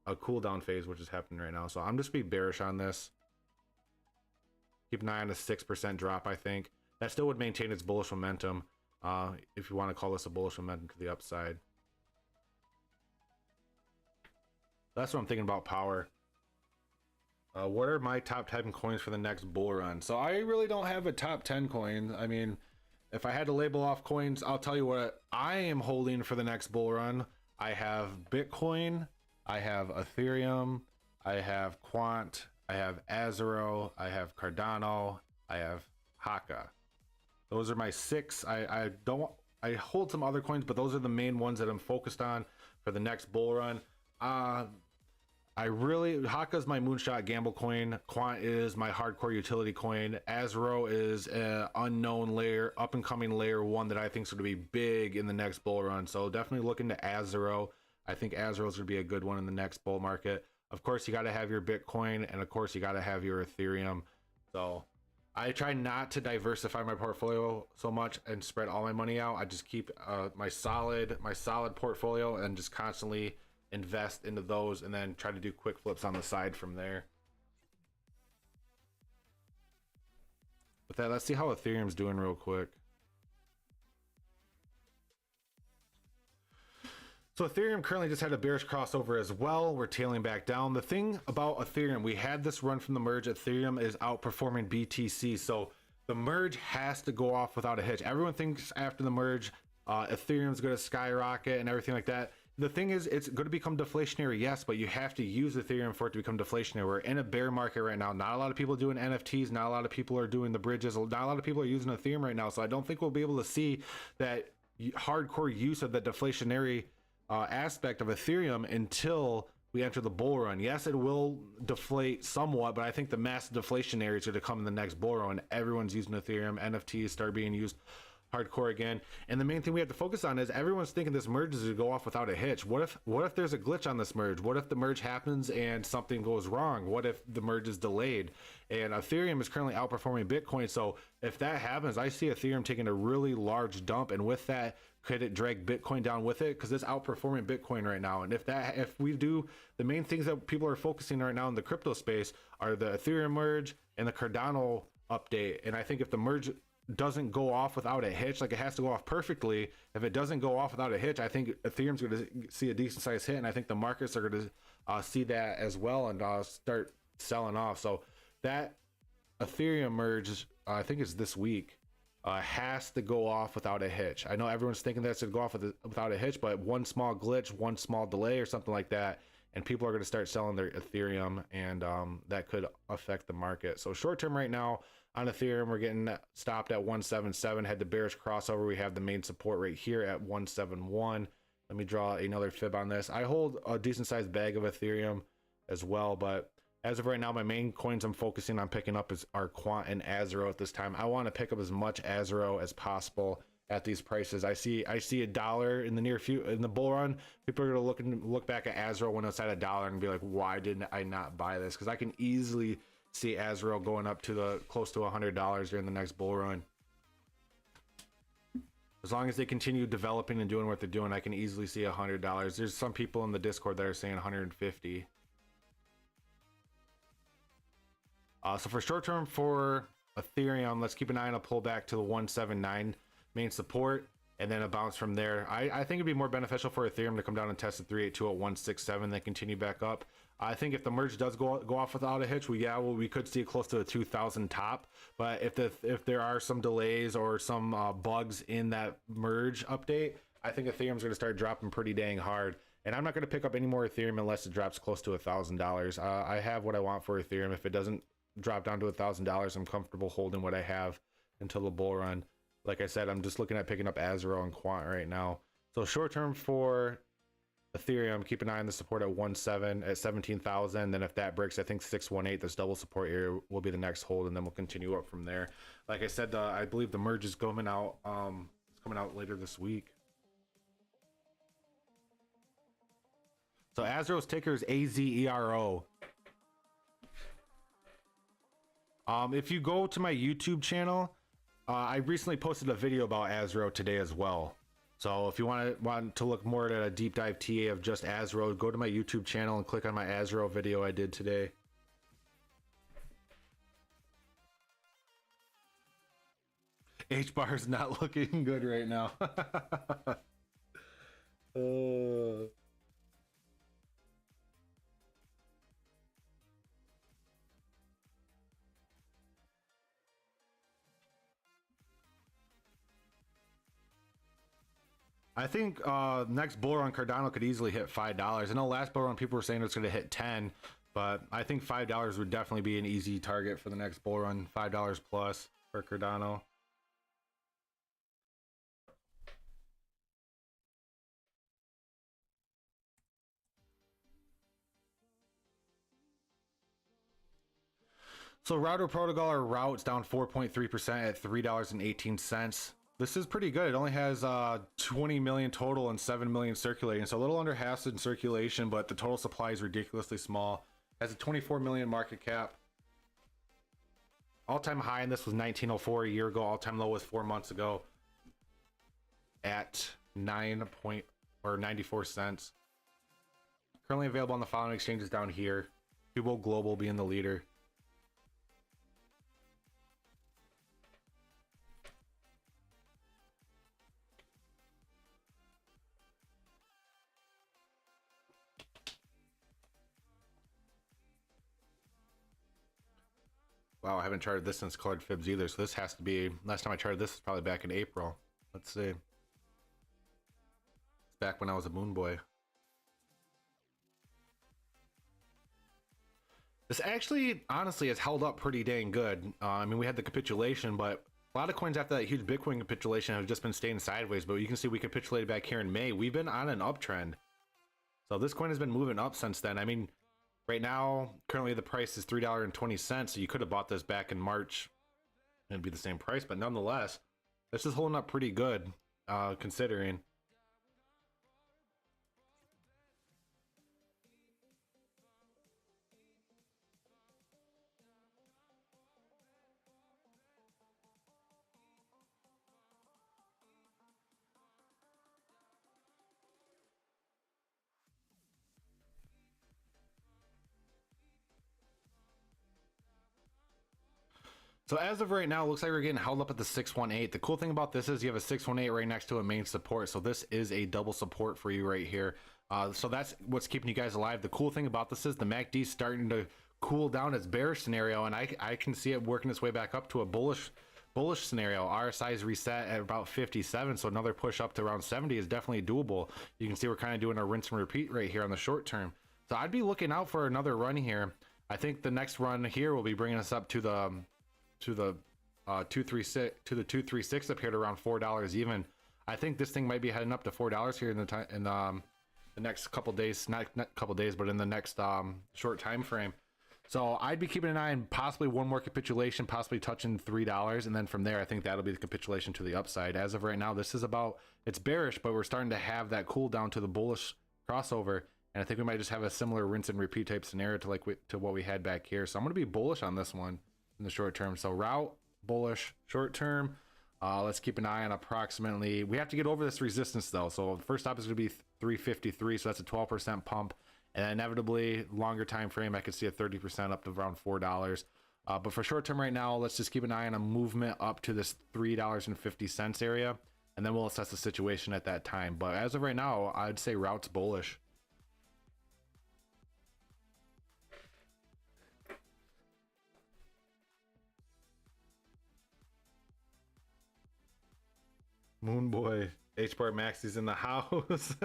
a cool down phase, which is happening right now, so I'm just be bearish on this. Keep an eye on a 6% drop. I think that still would maintain its bullish momentum, if you want to call this a bullish momentum to the upside. That's what I'm thinking about power. What are my top 10 coins for the next bull run? So I really don't have a top 10 coin. I mean, if I had to label off coins, I'll tell you what I am holding for the next bull run. I have Bitcoin, I have Ethereum, I have Quant, I have Azero, I have Cardano, I have Haka. Those are my 6. I hold some other coins, but those are the main ones that I'm focused on for the next bull run. Haka is my moonshot gamble coin. Quant is my hardcore utility coin. Azero is an unknown layer, up and coming layer 1 that I think is going to be big in the next bull run. So definitely look into Azero. I think Azero is going to be a good one in the next bull market. Of course, you got to have your Bitcoin, and of course, you got to have your Ethereum. So I try not to diversify my portfolio so much and spread all my money out. I just keep my solid portfolio and just constantly invest into those, and then try to do quick flips on the side from there. With that, let's see how Ethereum's doing real quick. So Ethereum currently just had a bearish crossover as well. We're tailing back down. The thing about Ethereum, we had this run from the merge. Ethereum is outperforming BTC, so the merge has to go off without a hitch. Everyone thinks after the merge Ethereum's going to skyrocket and everything like that. The thing is, it's going to become deflationary, yes, but you have to use Ethereum for it to become deflationary. We're in a bear market right now. Not a lot of people are doing NFTs. Not a lot of people are doing the bridges. Not a lot of people are using Ethereum right now. So I don't think we'll be able to see that hardcore use of the deflationary aspect of Ethereum until we enter the bull run. Yes, it will deflate somewhat, but I think the massive deflationary is going to come in the next bull run. Everyone's using Ethereum. NFTs start being used hardcore again, and the main thing we have to focus on is everyone's thinking this merge is to go off without a hitch. What if there's a glitch on this merge? What if the merge happens and something goes wrong? What if the merge is delayed? And Ethereum is currently outperforming Bitcoin, so if that happens, I see Ethereum taking a really large dump, and with that, could it drag Bitcoin down with it? Because it's outperforming Bitcoin right now. And if we do, the main things that people are focusing right now in the crypto space are the Ethereum merge and the Cardano update. And I think if the merge doesn't go off without a hitch, like it has to go off perfectly, if it doesn't go off without a hitch, I think Ethereum's going to see a decent sized hit, and I think the markets are going to see that as well and start selling off. So that Ethereum merge, I think is this week, has to go off without a hitch. I know everyone's thinking that's going to go off without a hitch, but one small glitch, one small delay or something like that, and people are going to start selling their Ethereum, and that could affect the market. So short term right now on Ethereum, we're getting stopped at 177. Had the bearish crossover. We have the main support right here at 171. Let me draw another fib on this. I hold a decent sized bag of Ethereum as well, but as of right now, my main coins I'm focusing on picking up are Quant and Azero at this time. I want to pick up as much Azero as possible at these prices. I see $1 in the near future. In the bull run, people are going to look back at Azero when it's at $1 and be like, why didn't I not buy this? Because I can easily see Azero going up to the close to $100 during the next bull run. As long as they continue developing and doing what they're doing, I can easily see $100. There's some people in the Discord that are saying 150. So for short term for Ethereum, let's keep an eye on a pullback to the 179 main support, and then a bounce from there. I think it'd be more beneficial for Ethereum to come down and test the 382 at 167, then continue back up. I think if the merge does go off without a hitch, we could see it close to a 2,000 top. But if there are some delays or some bugs in that merge update, I think Ethereum's going to start dropping pretty dang hard. And I'm not going to pick up any more Ethereum unless it drops close to $1,000. I have what I want for Ethereum. If it doesn't drop down to $1,000, I'm comfortable holding what I have until the bull run. Like I said, I'm just looking at picking up Azero and Quant right now. So short term for Ethereum, keep an eye on the support at 1.7 at 17,000. Then if that breaks, I think 618, this double support area will be the next hold, and then we'll continue up from there. Like I said, I believe the merge is coming out. It's coming out later this week. So Azero's ticker is AZERO. If you go to my YouTube channel, I recently posted a video about Azero today as well. So if you want to look more at a deep dive TA of just Azero, go to my YouTube channel and click on my Azero video I did today. H-bar is not looking good right now. I think next bull run Cardano could easily hit $5. I know last bull run people were saying it's going to hit 10, but I think $5 would definitely be an easy target for the next bull run. $5 plus for Cardano. So router protocol or routes down 4.3% at $3.18. This is pretty good. It only has 20 million total and 7 million circulating, so a little under half in circulation, but the total supply is ridiculously small. Has a 24 million market cap. All-time high in this was 1904 a year ago. All-time low was 4 months ago at 94 cents. Currently available on the following exchanges down here. Cubo Global being the leader. Wow, I haven't charted this since Colored Fibs either, so this has to be, last time I charted this was probably back in April. Let's see. It's back when I was a moon boy. This actually, honestly, has held up pretty dang good. I mean, we had the capitulation, but a lot of coins after that huge Bitcoin capitulation have just been staying sideways, but you can see we capitulated back here in May. We've been on an uptrend. So this coin has been moving up since then. I mean, right now, currently the price is $3.20, so you could have bought this back in March and it'd be the same price, but nonetheless, this is holding up pretty good, considering. So as of right now, it looks like we're getting held up at the 618. The cool thing about this is you have a 618 right next to a main support. So this is a double support for you right here. So that's what's keeping you guys alive. The cool thing about this is the MACD is starting to cool down its bearish scenario, and I can see it working its way back up to a bullish scenario. RSI is reset at about 57, so another push up to around 70 is definitely doable. You can see we're kind of doing a rinse and repeat right here on the short term. So I'd be looking out for another run here. I think the next run here will be bringing us up to the 236 up here to around $4 even. I think this thing might be heading up to $4 here in the next couple days, not couple days, but in the next short time frame. So I'd be keeping an eye on possibly one more capitulation, possibly touching $3, and then from there I think that'll be the capitulation to the upside. As of right now, this is about, it's bearish, but we're starting to have that cool down to the bullish crossover, and I think we might just have a similar rinse and repeat type scenario to what we had back here. So I'm going to be bullish on this one in the short term. So route bullish short term. Let's keep an eye on approximately, we have to get over this resistance though. So the first stop is going to be 353, so that's a 12% pump, and inevitably longer time frame I could see a 30% up to around $4. But for short term right now, let's just keep an eye on a movement up to this $3.50 area, and then we'll assess the situation at that time. But as of right now, I'd say route's bullish. Moon Boy. H-Bar Maxi's in the house.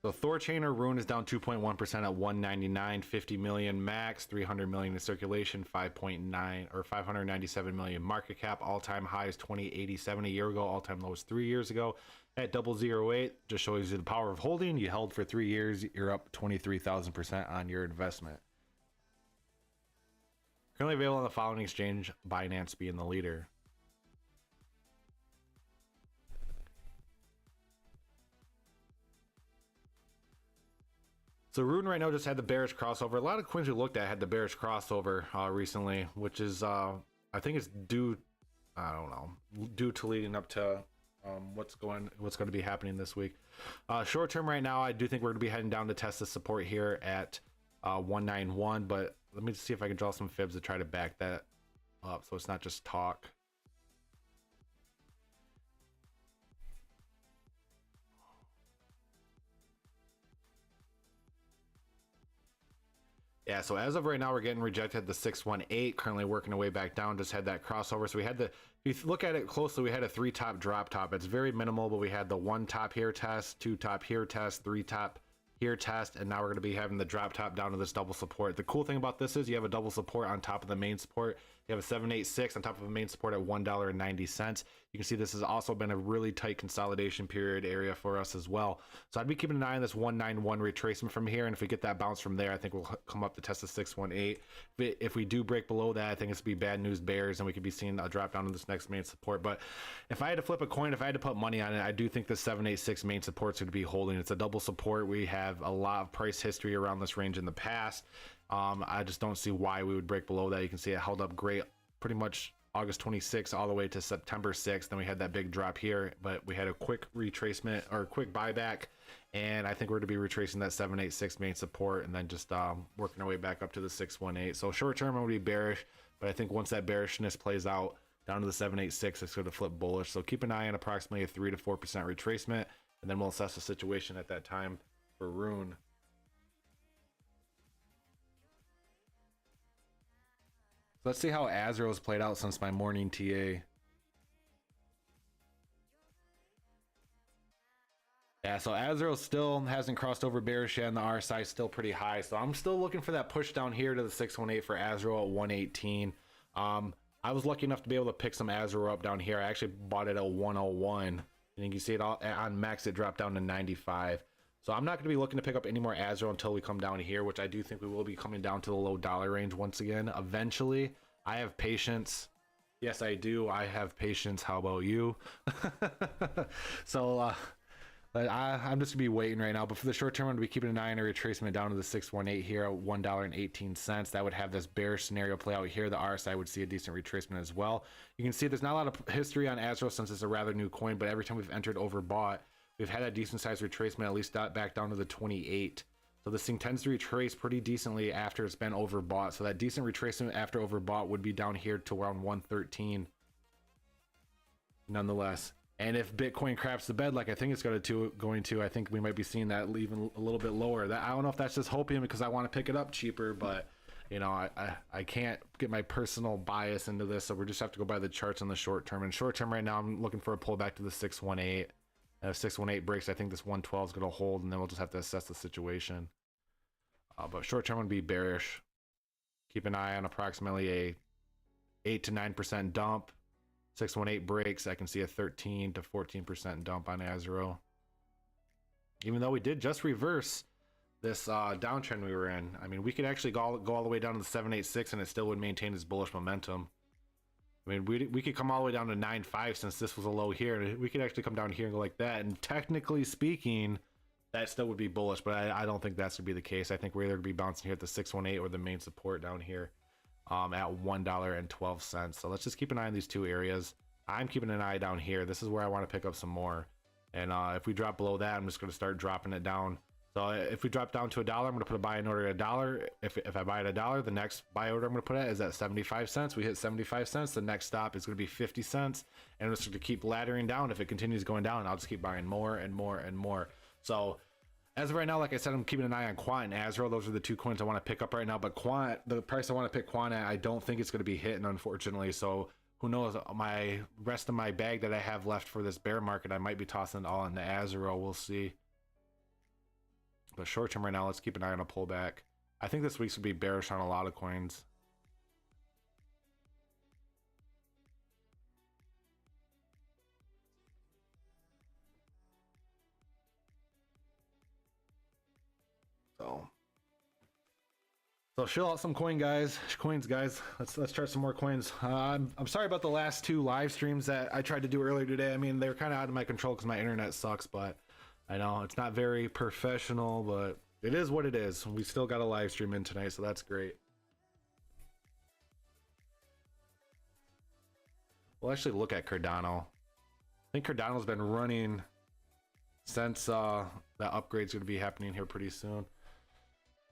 So Thorchain or Rune is down 2.1% at 199, 50 million max, 300 million in circulation, 5.9 or 597 million market cap. All-time high is 2087 a year ago. All-time low is 3 years ago at 008. Just shows you the power of holding. You held for 3 years. You're up 23,000% on your investment. Currently available on the following exchange, Binance being the leader. So Rune right now just had the bearish crossover. A lot of coins we looked at had the bearish crossover recently, which is I think it's due, I don't know, due to leading up to what's going to be happening this week. Short term right now, I do think we're going to be heading down to test the support here at 191. But let me see if I can draw some fibs to try to back that up, so it's not just talk. Yeah, so as of right now, we're getting rejected at the 618, currently working our way back down, just had that crossover. So we had the, if you look at it closely, we had a 3 top drop top. It's very minimal, but we had the 1 top here test, 2 top here test, 3 top here test, and now we're going to be having the drop top down to this double support. The cool thing about this is you have a double support on top of the main support. You have a 786 on top of a main support at $1.90. You can see this has also been a really tight consolidation period area for us as well. So I'd be keeping an eye on this 191 retracement from here, and if we get that bounce from there, I think we'll come up to test the 618. If we do break below that, I think it's be bad news bears, and we could be seeing a drop down to this next main support. But if I had to flip a coin, if I had to put money on it, I do think the 786 main support's going to be holding. It's a double support. We have a lot of price history around this range in the past. I just don't see why we would break below that. You can see it held up great pretty much August 26th all the way to September 6th. Then we had that big drop here, but we had a quick retracement or quick buyback, and I think we're to be retracing that 786 main support and then just working our way back up to the 618. So short term I'm going to be bearish, but I think once that bearishness plays out down to the 786, it's going to flip bullish. So keep an eye on approximately a 3 to 4% retracement, and then we'll assess the situation at that time for Rune. Let's see how Azrael's played out since my morning TA. Yeah, so Azrael still hasn't crossed over bearish yet, and the RSI is still pretty high. So I'm still looking for that push down here to the 618 for Azrael at 118. I was lucky enough to be able to pick some Azrael up down here. I actually bought it at 101, and you can see it all on max. It dropped down to 95. So I'm not going to be looking to pick up any more Azrael until we come down here, which I do think we will be coming down to the low dollar range once again. Eventually, I have patience. Yes, I do. I have patience. How about you? So I'm just going to be waiting right now. But for the short term, I'm going to be keeping an eye on a retracement down to the 618 here at $1.18. That would have this bearish scenario play out here. The RSI would see a decent retracement as well. You can see there's not a lot of history on Azrael since it's a rather new coin, but every time we've entered overbought, we've had a decent sized retracement, at least back down to the 28. So this thing tends to retrace pretty decently after it's been overbought. So that decent retracement after overbought would be down here to around 113 nonetheless. And if Bitcoin craps the bed like I think it's going to, I think we might be seeing that even a little bit lower. That I don't know if that's just hoping because I want to pick it up cheaper, but you know, I can't get my personal bias into this, so we just have to go by the charts on the short term. And short term right now, I'm looking for a pullback to the 618. And if 618 breaks, I think this 112 is going to hold, and then we'll just have to assess the situation. But short term would be bearish. Keep an eye on approximately a 8 to 9% dump. 618 breaks, I can see a 13 to 14% dump on Azrael. Even though we did just reverse this downtrend we were in. I mean, we could actually go all the way down to the 786 and it still would maintain its bullish momentum. I mean, we could come all the way down to 9.5 since this was a low here. And we could actually come down here and go like that. And technically speaking, that still would be bullish, but I don't think that's going to be the case. I think we're either going to be bouncing here at the 618 or the main support down here at $1.12. So let's just keep an eye on these two areas. I'm keeping an eye down here. This is where I want to pick up some more. And if we drop below that, I'm just going to start dropping it down. So if we drop down to $1, I'm going to put a buy in order at $1. If I buy at $1, the next buy order I'm going to put at is at 75 cents. We hit 75 cents. The next stop is going to be 50 cents. And it's going to keep laddering down. If it continues going down, I'll just keep buying more and more and more. So as of right now, like I said, I'm keeping an eye on Quant and Azro. Those are the two coins I want to pick up right now. But Quant, the price I want to pick Quant at, I don't think it's going to be hitting, unfortunately. So who knows? My rest of my bag that I have left for this bear market, I might be tossing it all into Azro. We'll see. But short term right now, let's keep an eye on a pullback. I think this week's going to be bearish on a lot of coins. So chill out some coins, guys. Let's try some more coins. I'm sorry about the last two live streams that I tried to do earlier today. I mean, they're kind of out of my control because my internet sucks, but I know it's not very professional, but it is what it is. We still got a live stream in tonight, so that's great. We'll actually look at Cardano. I think Cardano's been running since that upgrade's going to be happening here pretty soon.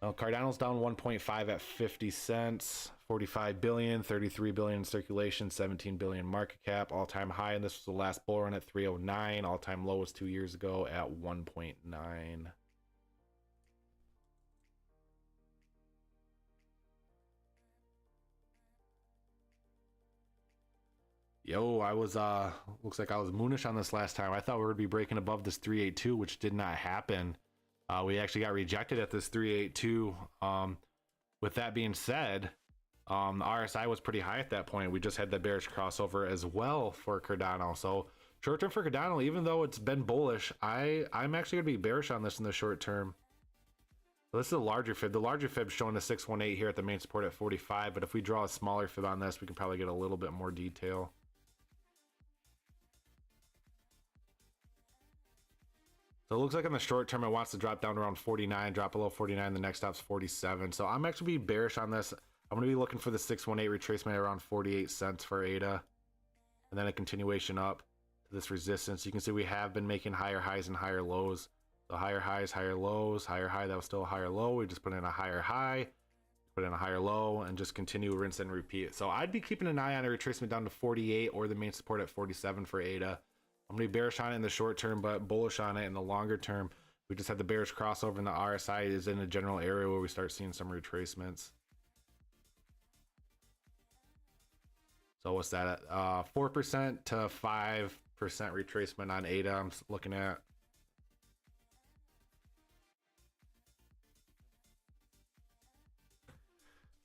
Cardano's down 1.5 at 50 cents, 45 billion, 33 billion in circulation, 17 billion market cap, all-time high, and this was the last bull run at 309. All-time low was 2 years ago at 1.9. Yo, I was looks like I was moonish on this last time. I thought we would be breaking above this 382, which did not happen. We actually got rejected at this 382. With that being said, the RSI was pretty high at that point. We just had the bearish crossover as well for Cardano. So short term for Cardano, even though it's been bullish, I'm actually gonna be bearish on this in the short term. So this is a larger fib. The larger fib showing a 618 here at the main support at 45. But if we draw a smaller fib on this, we can probably get a little bit more detail. So it looks like in the short term, it wants to drop down around 49, drop below 49. The next stop's 47. So I'm actually be bearish on this. I'm going to be looking for the 618 retracement around 48 cents for ADA. And then a continuation up to this resistance. You can see we have been making higher highs and higher lows. So higher highs, higher lows, higher high, that was still a higher low. We just put in a higher high, put in a higher low, and just continue, rinse and repeat. So I'd be keeping an eye on a retracement down to 48 or the main support at 47 for ADA. I'm going to be bearish on it in the short term, but bullish on it in the longer term. We just had the bearish crossover, and the RSI is in a general area where we start seeing some retracements. So what's that? 4% to 5% retracement on ADA I'm looking at.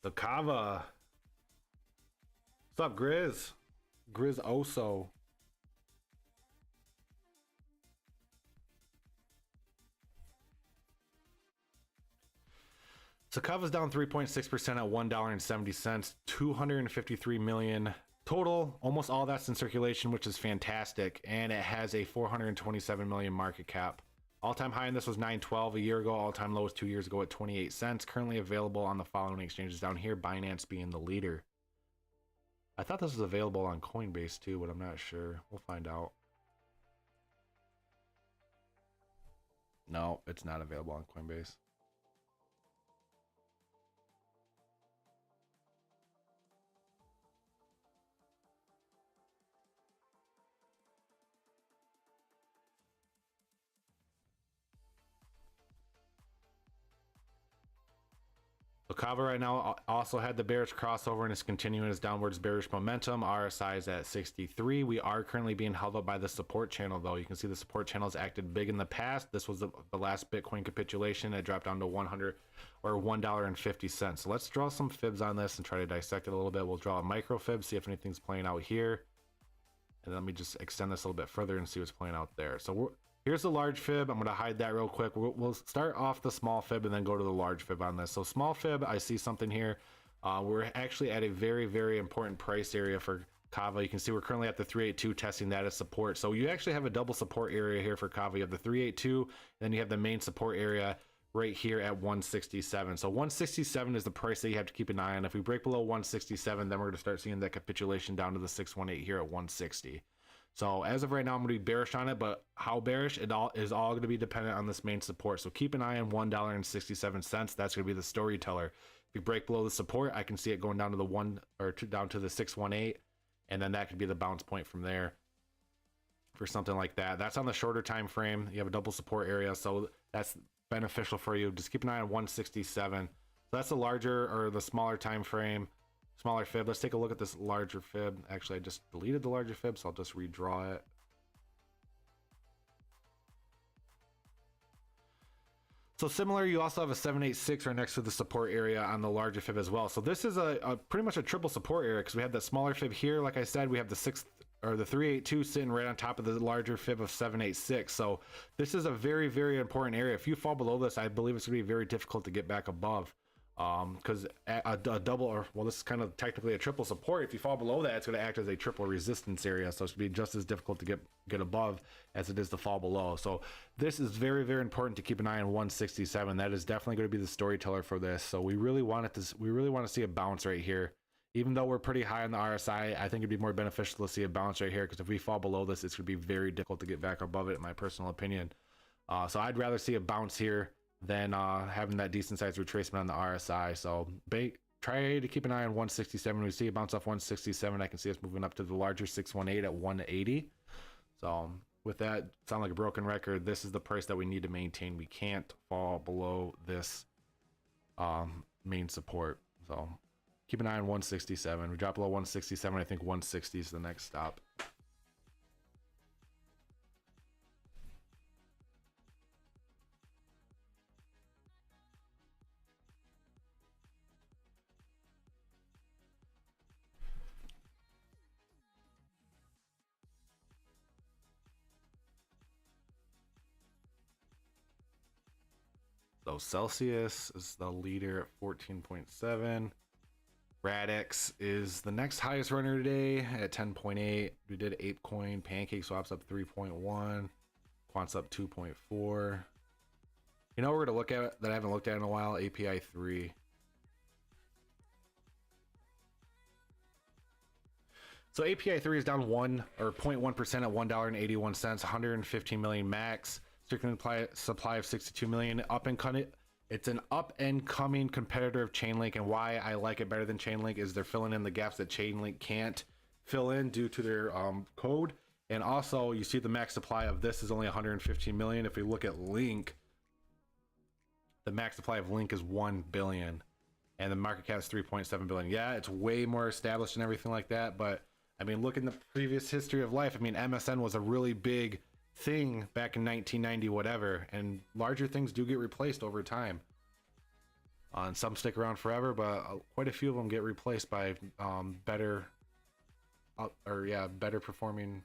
The Kava. What's up, Grizz? Grizz Oso. So Kava's down 3.6% at $1.70, 253 million total. Almost all that's in circulation, which is fantastic. And it has a 427 million market cap. All-time high in this was 912 a year ago. All-time low was 2 years ago at 28 cents. Currently available on the following exchanges down here, Binance being the leader. I thought this was available on Coinbase too, but I'm not sure. We'll find out. No, it's not available on Coinbase. So Kava right now also had the bearish crossover and is continuing its downwards bearish momentum. RSI is at 63. We are currently being held up by the support channel, though. You can see the support channel has acted big in the past. This was the last Bitcoin capitulation. It dropped down to 100 or $1.50. So let's draw some fibs on this and try to dissect it a little bit. We'll draw a micro fib, see if anything's playing out here. And let me just extend this a little bit further and see what's playing out there. So here's the large fib. I'm going to hide that real quick. We'll start off the small fib and then go to the large fib on this. So small fib, I see something here. We're actually at a very, very important price area for Kava. You can see we're currently at the 382, testing that as support. So you actually have a double support area here for Kava. You have the 382, then you have the main support area right here at 167. So 167 is the price that you have to keep an eye on. If we break below 167, then we're going to start seeing that capitulation down to the 618 here at 160. So as of right now, I'm going to be bearish on it, but how bearish it all is all going to be dependent on this main support. So keep an eye on $1.67. That's going to be the storyteller. If you break below the support, I can see it going down to the down to the 618, and then that could be the bounce point from there for something like that. That's on the shorter time frame. You have a double support area, so that's beneficial for you. Just keep an eye on 167. So that's the larger or the smaller time frame, smaller fib. Let's take a look at this larger fib. Actually, I just deleted the larger fib, so I'll just redraw it. So similar, you also have a 786 right next to the support area on the larger fib as well. So this is a pretty much a triple support area, because we have that smaller fib here. Like I said, we have the 382 sitting right on top of the larger fib of 786. So this is a very, very important area. If you fall below this, I believe it's going to be very difficult to get back above, because a double, or well, this is kind of technically a triple support. If you fall below that, it's going to act as a triple resistance area, so it's going to be just as difficult to get above as it is to fall below. So this is very, very important to keep an eye on 167. That is definitely going to be the storyteller for this. So we really want to see a bounce right here. Even though we're pretty high on the RSI, I think it'd be more beneficial to see a bounce right here, because if we fall below this, it's going to be very difficult to get back above it, in my personal opinion. So I'd rather see a bounce here than having that decent sized retracement on the RSI. So try to keep an eye on 167. When we see a bounce off 167, I can see us moving up to the larger 618 at 180. So with that, sound like a broken record, this is the price that we need to maintain. We can't fall below this main support. So keep an eye on 167. We drop below 167. I think 160 is the next stop. So Celsius is the leader at 14.7. Radix is the next highest runner today at 10.8. We did ApeCoin. Pancake swaps up 3.1. Quant's up 2.4. You know what we're going to look at that I haven't looked at in a while? API 3. So API 3 is down 0.1% at $1.81, 115 million max. Circulating supply of 62 million. It's an up and coming competitor of Chainlink, and why I like it better than Chainlink is they're filling in the gaps that Chainlink can't fill in due to their code. And also, you see the max supply of this is only 115 million. If we look at Link, the max supply of Link is 1 billion, and the market cap is 3.7 billion. Yeah, it's way more established and everything like that, but I mean, look in the previous history of life. I mean, MSN was a really big thing back in 1990 whatever, and larger things do get replaced over time, and some stick around forever, but quite a few of them get replaced by better performing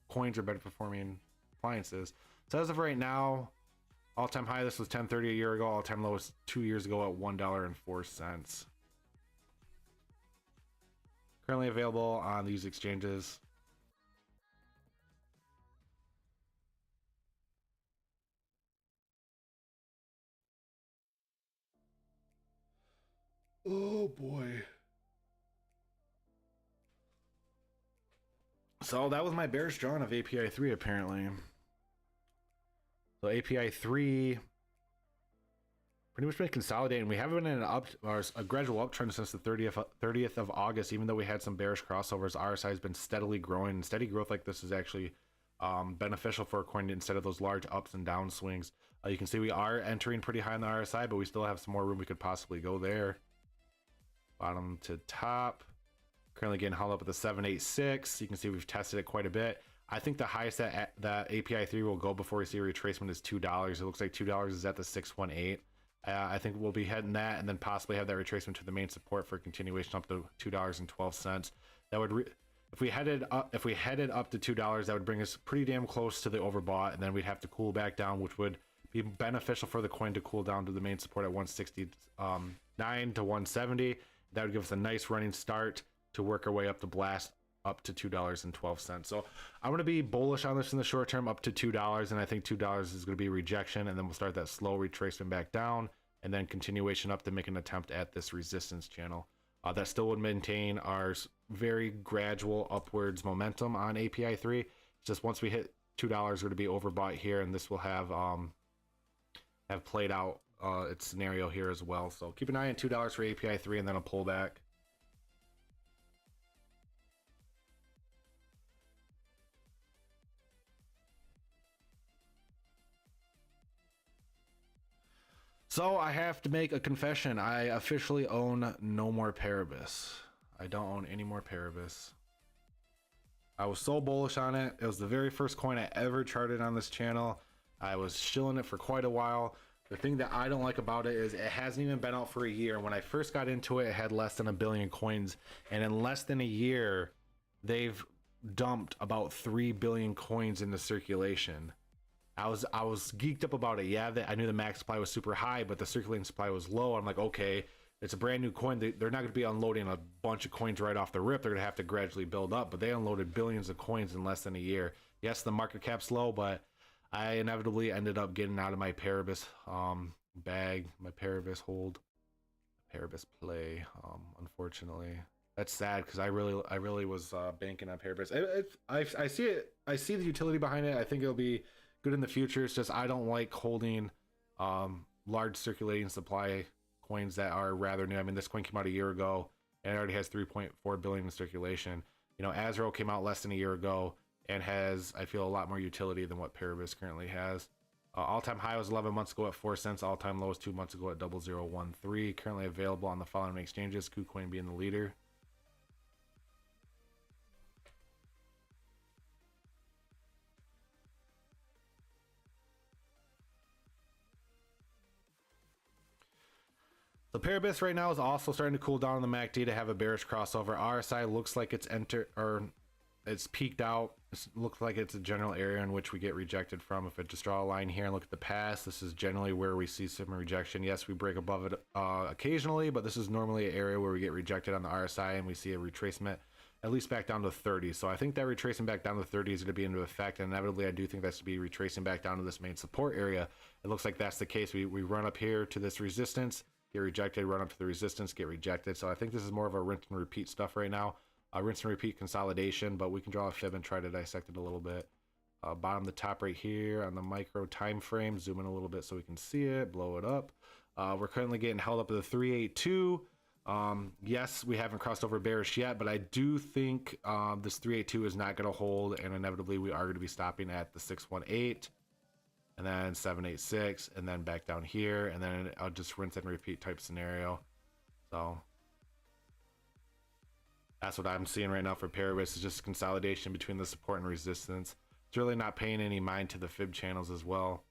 coins or better performing appliances. So as of right now, all-time high, this was 1030 a year ago. All-time low was 2 years ago at $1.04. Currently available on these exchanges. Oh boy. So that was my bearish drawn of API 3 apparently. So API 3 pretty much been consolidating. We haven't been in a gradual uptrend since the 30th of August, even though we had some bearish crossovers. RSI has been steadily growing, and steady growth like this is actually beneficial for a coin instead of those large ups and down swings. You can see we are entering pretty high on the RSI, but we still have some more room we could possibly go there. Bottom to top, currently getting held up at the 786. You can see we've tested it quite a bit. I think the highest that API 3 will go before we see a retracement is $2. It looks like $2 is at the 618. I think we'll be heading that, and then possibly have that retracement to the main support for continuation up to $2.12. That would if we headed up to $2, that would bring us pretty damn close to the overbought, and then we'd have to cool back down, which would be beneficial for the coin to cool down to the main support at 169 to 170. That would give us a nice running start to work our way up to blast up to $2.12. So I'm going to be bullish on this in the short term up to $2, and I think $2 is going to be rejection, and then we'll start that slow retracement back down, and then continuation up to make an attempt at this resistance channel. That still would maintain our very gradual upwards momentum on API 3. It's just once we hit $2, we're going to be overbought here, and this will have played out its scenario here as well. So keep an eye on $2 for API 3 and then a pullback. So I have to make a confession. I officially own no more Paribus. I don't own any more Paribus. I was so bullish on it. It was the very first coin I ever charted on this channel. I was shilling it for quite a while. The thing that I don't like about it is it hasn't even been out for a year. When I first got into it, it had less than 1 billion coins. And in less than a year, they've dumped about 3 billion coins into circulation. I was geeked up about it. Yeah, I knew the max supply was super high, but the circulating supply was low. I'm like, okay, it's a brand new coin. They're not going to be unloading a bunch of coins right off the rip. They're going to have to gradually build up, but they unloaded billions of coins in less than a year. Yes, the market cap's low, but I inevitably ended up getting out of my Paribus bag, my Paribus hold, Paribus play. Unfortunately, that's sad because I really was banking on Paribus. I see it. I see the utility behind it. I think it'll be good in the future. It's just I don't like holding large circulating supply coins that are rather new. I mean, this coin came out a year ago and it already has 3.4 billion in circulation. You know, Azrael came out less than a year ago and has, I feel, a lot more utility than what Paribus currently has. All-time high was 11 months ago at 4 cents. All-time low was 2 months ago at 0013. Currently available on the following exchanges, KuCoin being the leader. So Paribus right now is also starting to cool down on the MACD to have a bearish crossover. RSI looks like it's peaked out. It looks like it's a general area in which we get rejected from. If I just draw a line here and look at the past, this is generally where we see some rejection. Yes, we break above it occasionally, but this is normally an area where we get rejected on the RSI and we see a retracement at least back down to 30. So I think that retracing back down to 30 is going to be into effect, and inevitably I do think that's to be retracing back down to this main support area. It looks like that's the case. We run up here to this resistance, get rejected, run up to the resistance, get rejected. So I think this is more of a rinse and repeat stuff right now. Rinse and repeat consolidation, but we can draw a fib and try to dissect it a little bit. Bottom the top right here on the micro time frame, zoom in a little bit so we can see it, blow it up. We're currently getting held up at the 382. Yes, we haven't crossed over bearish yet, but I do think this 382 is not going to hold, and inevitably we are going to be stopping at the 618 and then 786 and then back down here, and then I'll just rinse and repeat type scenario. So that's what I'm seeing right now for Paribus, is just consolidation between the support and resistance. It's really not paying any mind to the fib channels as well.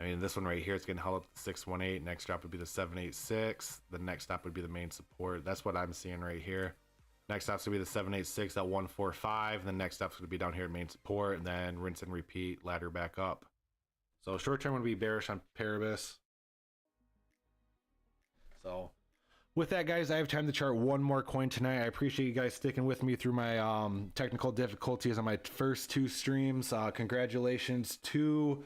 I mean, this one right here is getting held up to 618. Next drop would be the 786. The next stop would be the main support. That's what I'm seeing right here. Next stop's gonna be the 786 at 145. The next stop's gonna be down here at main support, and then rinse and repeat, ladder back up. So short term would be bearish on Paribus. So with that, guys, I have time to chart one more coin tonight. I appreciate you guys sticking with me through my technical difficulties on my first 2 streams. Congratulations to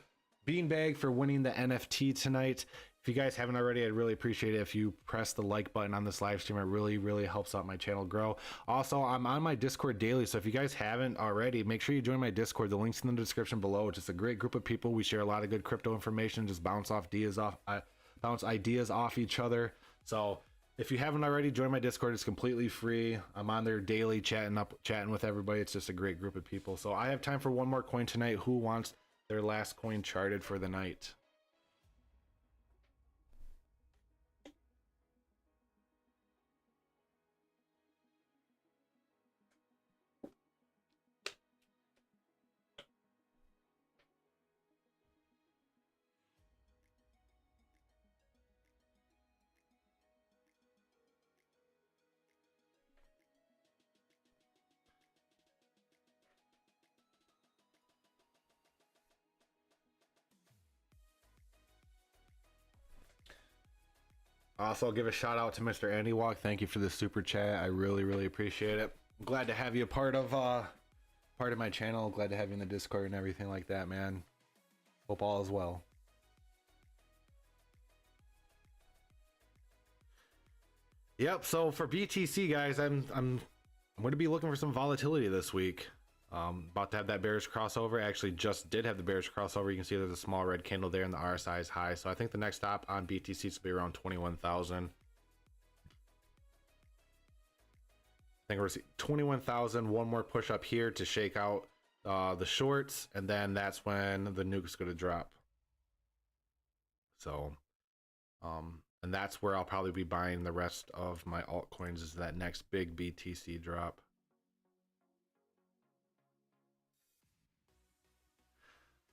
Beanbag for winning the NFT tonight. If you guys haven't already, I'd really appreciate it if you press the like button on this live stream. It really helps out my channel grow. Also, I'm on my Discord daily, so if you guys haven't already, make sure you join my Discord. The link's in the description below. It's just a great group of people. We share a lot of good crypto information, just bounce ideas off each other. So if you haven't already, join my Discord. It's completely free. I'm on there daily chatting with everybody. It's just a great group of people. So I have time for one more coin tonight. Who wants their last coin charted for the night? Also, I'll give a shout out to Mr. Andy Walk. Thank you for the super chat. I really appreciate it. I'm glad to have you part of my channel. Glad to have you in the Discord and everything like that, man. Hope all is well. Yep. So for BTC, guys, I'm going to be looking for some volatility this week. About to have that bearish crossover. I actually just did have the bearish crossover. You can see there's a small red candle there, and the RSI is high. So I think the next stop on BTC will be around 21,000. I think we're seeing 21,000. One more push up here to shake out the shorts, and then that's when the nuke's going to drop. So, and that's where I'll probably be buying the rest of my altcoins, is that next big BTC drop.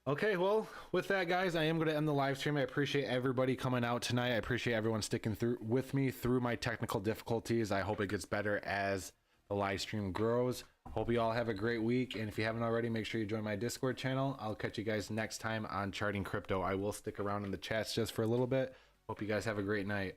Okay, well, with that, guys, I am going to end the live stream. I appreciate everybody coming out tonight. I appreciate everyone sticking through with me through my technical difficulties. I hope it gets better as the live stream grows. Hope you all have a great week, and if you haven't already, make sure you join my Discord channel. I'll catch you guys next time on Charting Crypto. I will stick around in the chats just for a little bit. Hope you guys have a great night.